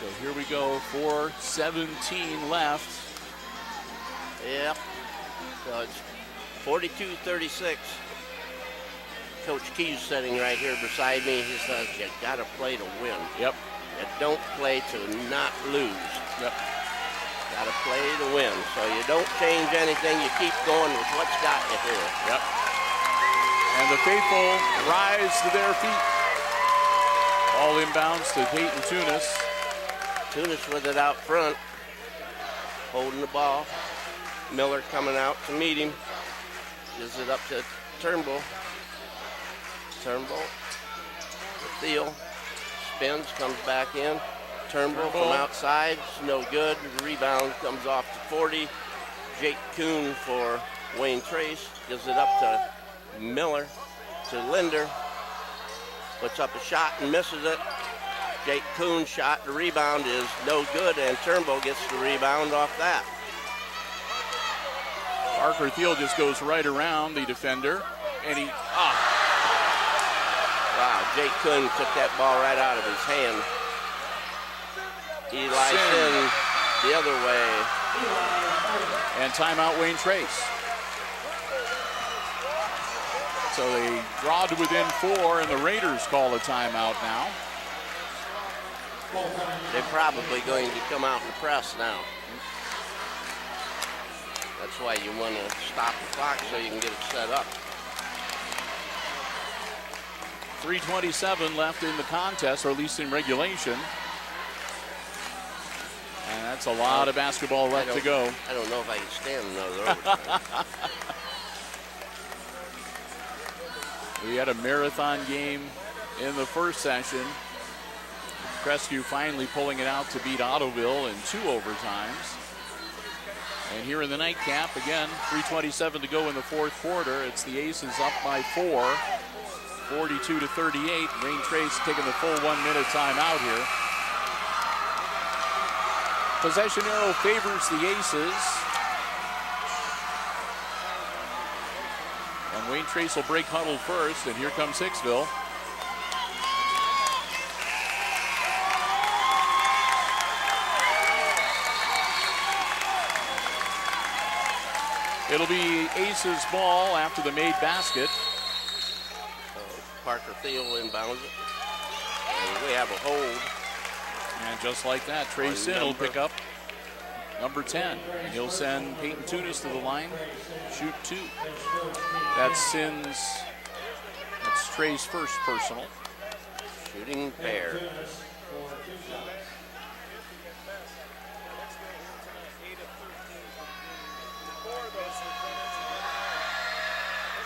So here we go, 4:17 left. Yep. So it's 42-36. Coach Key's sitting right here beside me. He says, you got to play to win. Yep. You don't play to not lose. Yep. Got to play to win. So you don't change anything. You keep going with what's got you here. Yep. And the faithful rise to their feet. All inbounds to Peyton Tunis. Tunis with it out front. Holding the ball. Miller coming out to meet him. Gives it up to Turnbull. Turnbull. Thiel. Spins, comes back in. Turnbull from outside. It's no good. The rebound comes off to 40. Jake Kuhn for Wayne Trace. Gives it up to Miller. To Linder. Puts up a shot and misses it. Jake Kuhn's shot. The rebound is no good, and Turnbull gets the rebound off that. Parker Thiel just goes right around the defender, and he, Wow, Jake Kuhn took that ball right out of his hand. Eli Sin the other way. And timeout Wayne Trace. So they draw to within 4, and the Raiders call a timeout now. They're probably going to come out and press now. That's why you want to stop the clock so you can get it set up. 3:27 left in the contest, or at least in regulation. And that's a lot of basketball left to go. I don't know if I can stand another over. We had a marathon game in the first session. Crestview finally pulling it out to beat Ottoville in 2 overtimes. And here in the nightcap, again, 3:27 to go in the fourth quarter. It's the Aces up by 4, 42-38. Wayne Trace taking the full 1 minute timeout here. Possession arrow favors the Aces. And Wayne Trace will break huddle first, and here comes Hicksville. It'll be Aces ball after the made basket. Parker Thiel inbounds it. And we have a hold. And just like that, Trey Sin will pick up number 10. And he'll send Peyton Tunis to the line. Shoot 2. That's Trey's first personal. Shooting pair.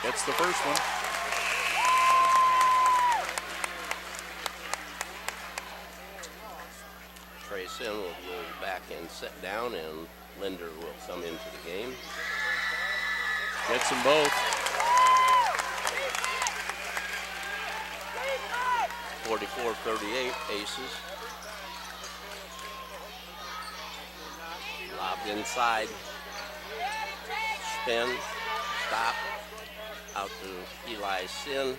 Gets the first one. Trey Sin will move back and sit down, and Linder will come into the game. Gets them both. 44-38, Aces. Lobbed inside. Spin. Stop. Out to Eli Sin.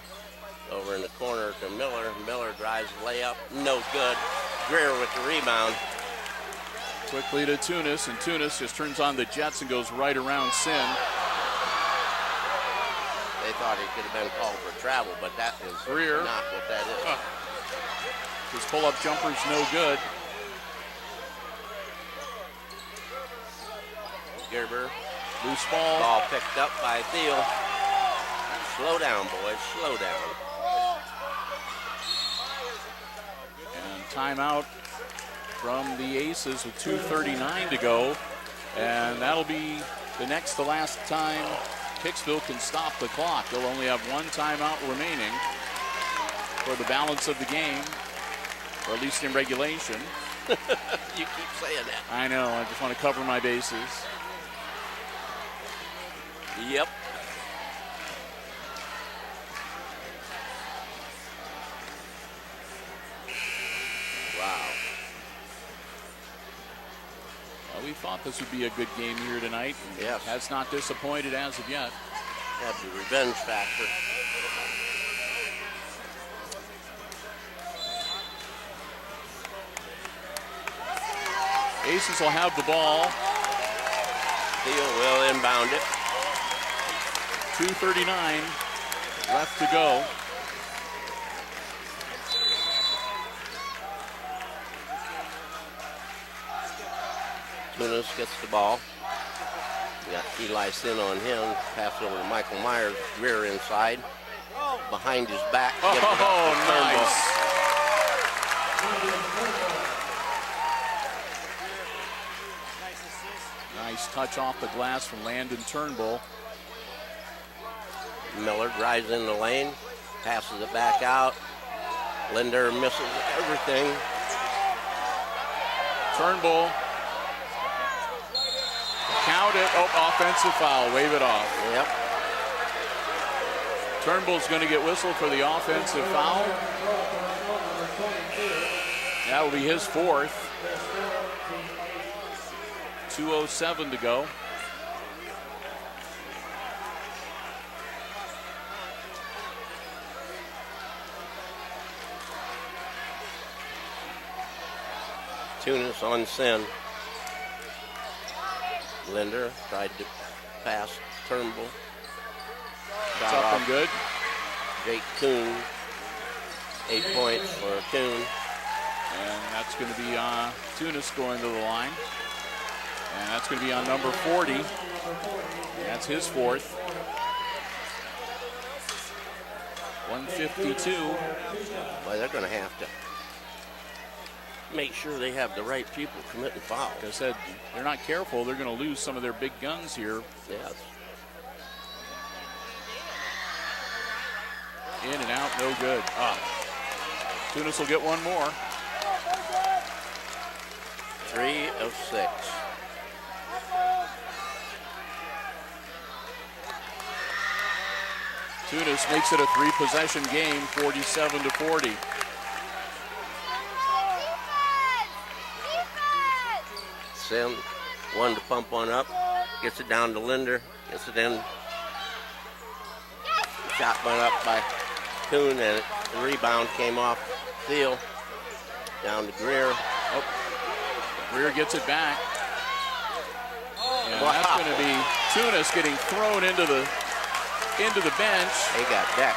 Over in the corner to Miller. Miller drives the layup. No good. Greer with the rebound. Quickly to Tunis, and Tunis just turns on the jets and goes right around Sin. They thought he could have been called for travel, but that is Greer. not what that is. His pull-up jumper's no good. Gerber. Loose ball. Ball picked up by Thiel. Slow down, boys. Slow down. And timeout from the Aces with 2:39 to go. And that'll be the next to last time Hicksville can stop the clock. They'll only have one timeout remaining for the balance of the game, or at least in regulation. You keep saying that. I know. I just want to cover my bases. Yep. Wow. Well, we thought this would be a good game here tonight. Yes. Has not disappointed as of yet. Have the revenge factor. Aces will have the ball. Thiel will inbound it. 2:39 left to go. Tunis gets the ball. We got Eli Sin on him. Pass over to Michael Myers. Rear inside. Behind his back. Gives it up to Turnbull. Nice. Nice touch off the glass from Landon Turnbull. Miller drives in the lane. Passes it back out. Linder misses everything. Turnbull. Count it. Oh, offensive foul. Wave it off. Yep. Turnbull's going to get whistled for the offensive foul. That will be his fourth. 2:07 to go. Tunis on Sin. Linder tried to pass Turnbull. It's up and good. Jake Kuhn. 8 points for Kuhn. And that's going to be Tunis going to the line. And that's going to be on number 40. That's his fourth. 152. Well, they're going to have to make sure they have the right people committing fouls. Like I said, they're not careful. They're going to lose some of their big guns here. Yes. In and out, no good. Tunis will get one more. 3 of 6. Tunis makes it a 3-possession game, 47-40. Sim, one to pump one up, gets it down to Linder, gets it in. Shot went up by Kuhn, and the rebound came off Thiel. Down to Greer. Oh, Greer gets it back. And Wow. that's going to be Tunis getting thrown into the bench. He got decked.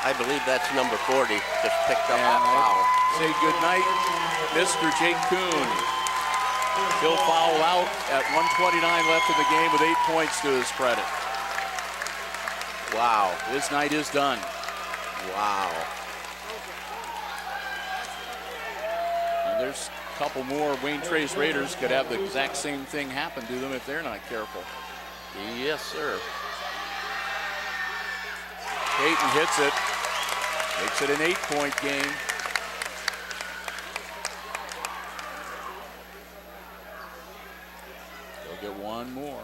I believe that's number 40. Just picked up And a foul. say goodnight, Mr. Jake Kuhn. He'll foul out at 1:29 left in the game with 8 points to his credit. Wow. His night is done. Wow. And there's a couple more Wayne Trace Raiders could have the exact same thing happen to them if they're not careful. Yes, sir. Peyton hits it. Makes it an 8-point game. They'll get one more.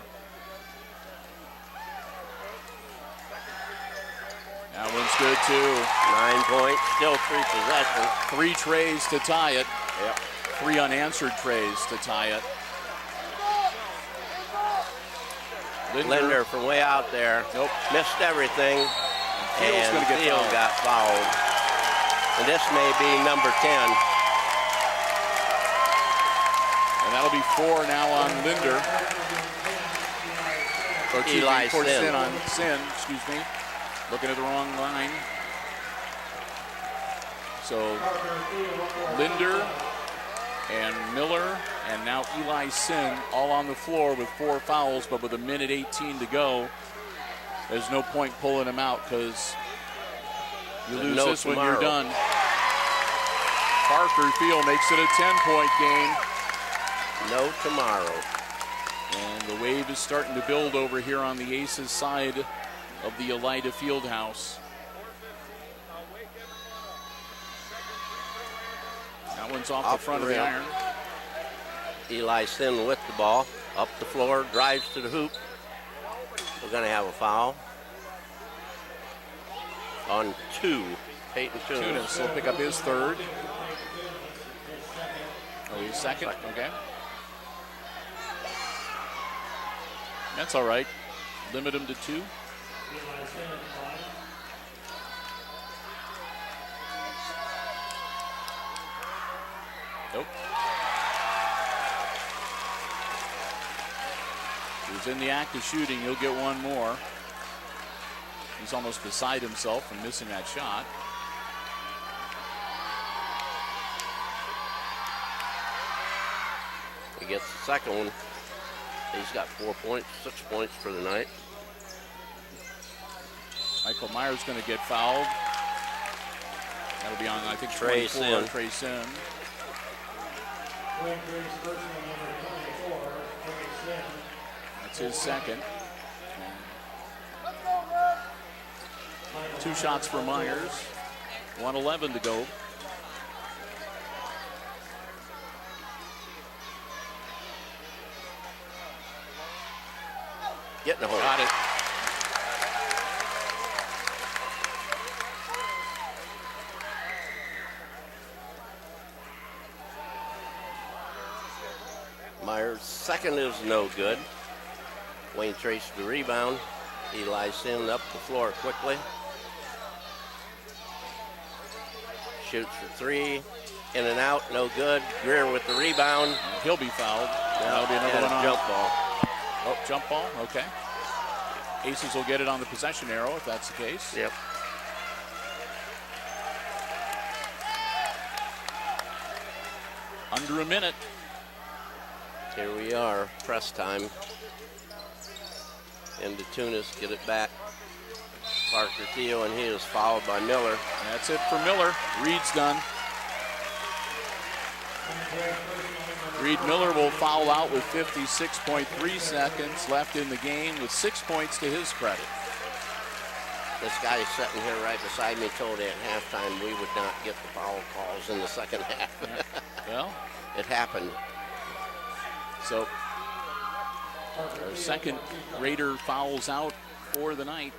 That one's good too. 9 points, still 3 possessions. 3 trays to tie it. Yep. 3 unanswered trays to tie it. Linder from way out there. Nope. Missed everything. Thiel's And gonna get Thiel fouled. got fouled. And this may be number 10. And that'll be 4 now on Linder. Or excuse Eli me, for Sin. Sin on Sin, excuse me. Looking at the wrong line. So Linder and Miller and now Eli Sin all on the floor with 4 fouls, but with 1:18 to go. There's no point pulling them out because you lose No this one, you're tomorrow. done. Parker Field makes it a 10-point game. No tomorrow. And the wave is starting to build over here on the Aces side of the Elida Fieldhouse. That one's off the front of the iron. Eli Sin with the ball. Up the floor, drives to the hoop. We're going to have a foul. On 2. Peyton Tunis. Tunis will pick up his 3rd. Oh, his second? Okay. That's all right. Limit him to 2. Nope. He's in the act of shooting. He'll get one more. He's almost beside himself from missing that shot. He gets the second one. He's got 4 points, 6 points for the night. Michael Myers going to get fouled. That'll be on, I think, Trace 24. in. Trace in. That's his second. 2 shots for Myers. 1:11 to go. Getting a hold. Got it. Myers' second is no good. Wayne Trace the rebound. Eli Sin up the floor quickly. Shoots for 3. In and out, no good. Greer with the rebound. He'll be fouled. That'll be another And one a on. jump ball. Oh, jump ball. Okay. Aces will get it on the possession arrow if that's the case. Yep. Under a minute. Here we are, press time. Into Tunis, get it back. Parker Theo, and he is fouled by Miller. And that's it for Miller. Reed's done. Reed Miller will foul out with 56.3 seconds left in the game with 6 points to his credit. This guy sitting here right beside me told me at halftime we would not get the foul calls in the second half. Well, It happened. so our second Raider fouls out for the night.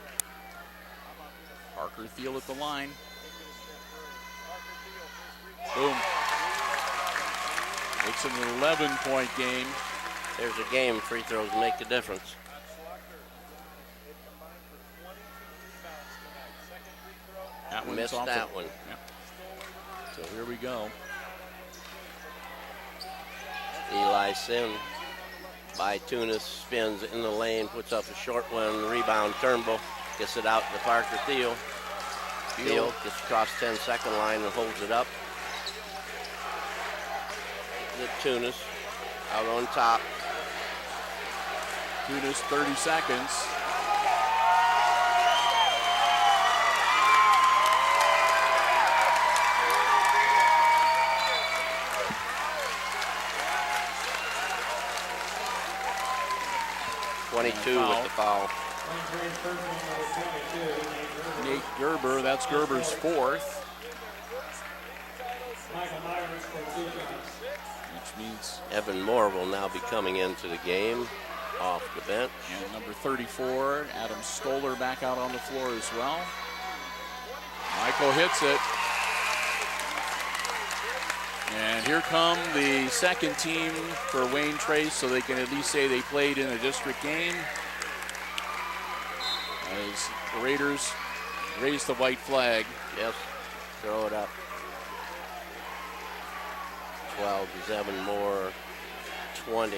Parker Thiel at the line. Boom. It's an 11-point game. There's a game. Free throws make a difference. That one's Missed off that the, one. Yeah. So here we go. Eli Sin by Tunis, spins in the lane, puts up a short one, rebound Turnbull, gets it out to Parker Thiel. Thiel gets across 10-second line and holds it up. The Tunis out on top. Tunis, 30 seconds. With the foul. Nate Gerber, that's Gerber's fourth. Which means Evan Moore will now be coming into the game off the bench. and number 34, Adam Stoller, back out on the floor as well. Michael hits it. And here come the second team for Wayne Trace, so they can at least say they played in a district game. As the Raiders raise the white flag. Yes, throw it up. 12 is Evan Moore. 20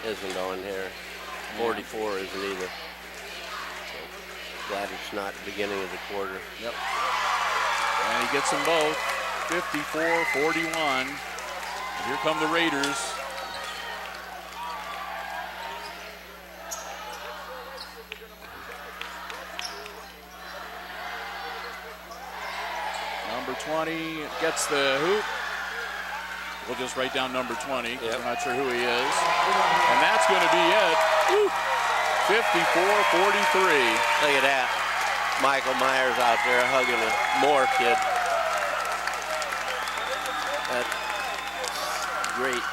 isn't on here. 44 isn't either. So glad it's not the beginning of the quarter. Yep. And he gets them both. 54-41. And here come the Raiders. Number 20 gets the hoop. We'll just write down number 20 because we're not sure who he is. And that's going to be it. 54-43. Look at that. Michael Myers out there hugging a Moore kid. That's great.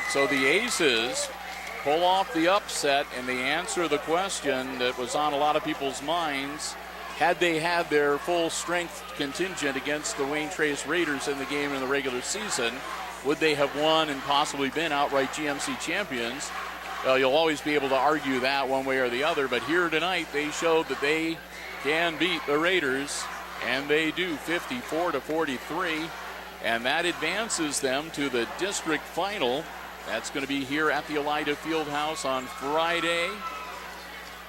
So the Aces pull off the upset, and they answer the question that was on a lot of people's minds. Had they had their full strength contingent against the Wayne Trace Raiders in the game in the regular season, would they have won and possibly been outright GMC champions? Well, you'll always be able to argue that one way or the other, but here tonight they showed that they can beat the Raiders, and they do, 54-43, and that advances them to the district final. That's going to be here at the Elida Fieldhouse on Friday.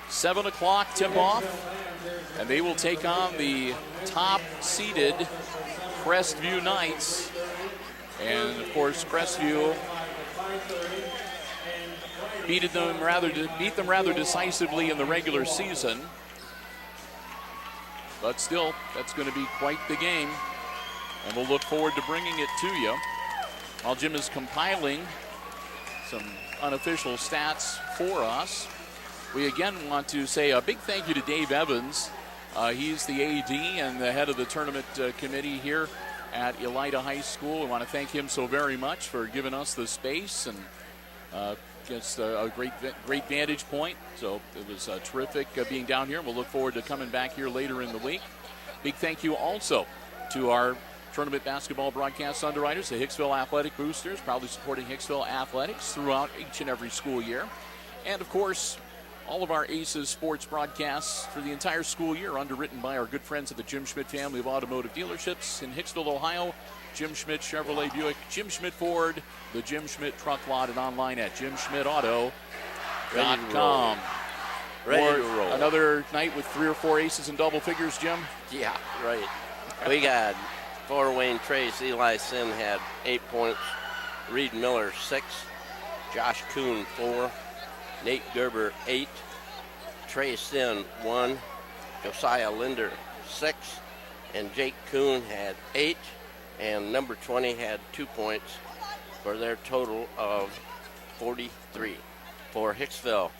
7 o'clock tip-off, and they will take on the top-seeded Crestview Knights. And, of course, Crestview beat them rather decisively in the regular season. But still, that's going to be quite the game, and we'll look forward to bringing it to you. While Jim is compiling some unofficial stats for us, we again want to say a big thank you to Dave Evans. He's the AD and the head of the tournament committee here at Elida High School. We want to thank him so very much for giving us the space and just a great vantage point. So it was terrific being down here. We'll look forward to coming back here later in the week. Big thank you also to our tournament basketball broadcast underwriters, the Hicksville Athletic Boosters, proudly supporting Hicksville Athletics throughout each and every school year. And, of course, all of our Aces sports broadcasts for the entire school year underwritten by our good friends at the Jim Schmidt family of automotive dealerships in Hicksville, Ohio. Jim Schmidt Chevrolet Buick, Jim Schmidt Ford, the Jim Schmidt Truck Lot, and online at jimschmidtauto.com. Ready to roll. Another night with 3 or 4 aces in double figures, Jim? Yeah, right. We got for Wayne Trace, Eli Sin had 8 points, Reed Miller 6, Josh Kuhn 4, Nate Gerber 8, Trey Sin 1, Josiah Linder 6, and Jake Kuhn had 8, and number 20 had 2 points for their total of 43. For Hicksville,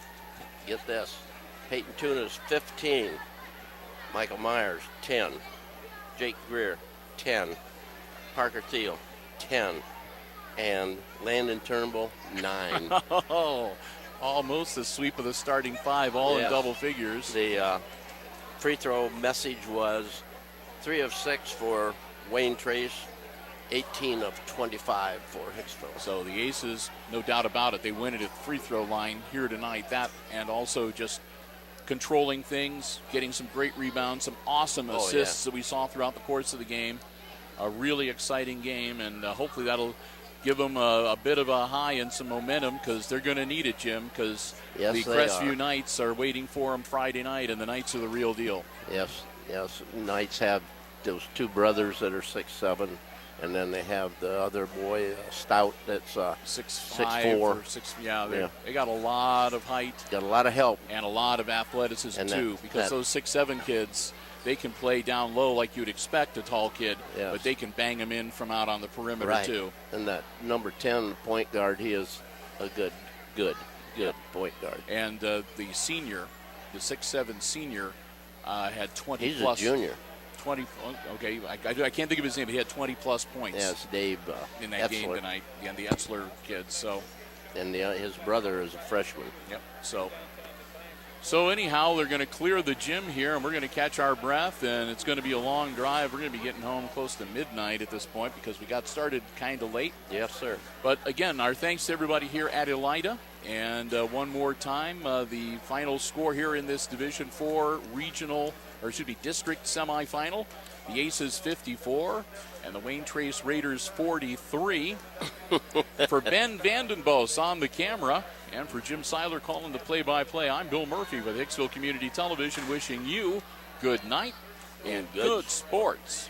get this, Peyton Tunas 15, Michael Myers 10, Jake Greer 10, Parker Thiel 10, and Landon Turnbull 9. Almost a sweep of the starting five, all in Yes. double figures. The free throw message was 3 of 6 for Wayne Trace, 18 of 25 for Hicksville. So the Aces, no doubt about it, they win it at the free throw line here tonight. That and also just controlling things, getting some great rebounds, some awesome assists that we saw throughout the course of the game. A really exciting game, and hopefully that'll give them a bit of a high and some momentum, because they're going to need it, Jim, because Yes, the they Crestview are. Knights are waiting for them Friday night, and the Knights are the real deal. Yes. Knights have those two brothers that are 6'7", and then they have the other boy, Stout, that's 6'5", 6'4". or 6. Yeah, they got a lot of height Got a lot of help. and a lot of athleticism And too, because those 6'7" kids, they can play down low like you'd expect a tall kid, Yes. but they can bang them in from out on the perimeter Right. too. And that number 10 point guard, he is a good point guard. And the senior, the 6'7" senior, had 20 He's plus. a junior. 20. Okay, I can't think of his name, but he had 20 plus points Yes, Dave in that game Etzler. tonight. And the Etzler kids. So. And his brother is a freshman. Yep. So anyhow, they're going to clear the gym here, and we're going to catch our breath, and it's going to be a long drive. We're going to be getting home close to midnight at this point because we got started kind of late. Yes, sir. But again, our thanks to everybody here at Elida. And one more time, the final score here in this Division IV district semifinal. The Aces 54 and the Wayne Trace Raiders 43. For Ben Vandenbos on the camera and for Jim Seiler calling the play-by-play, I'm Bill Murphy with Hicksville Community Television, wishing you good night and good sports.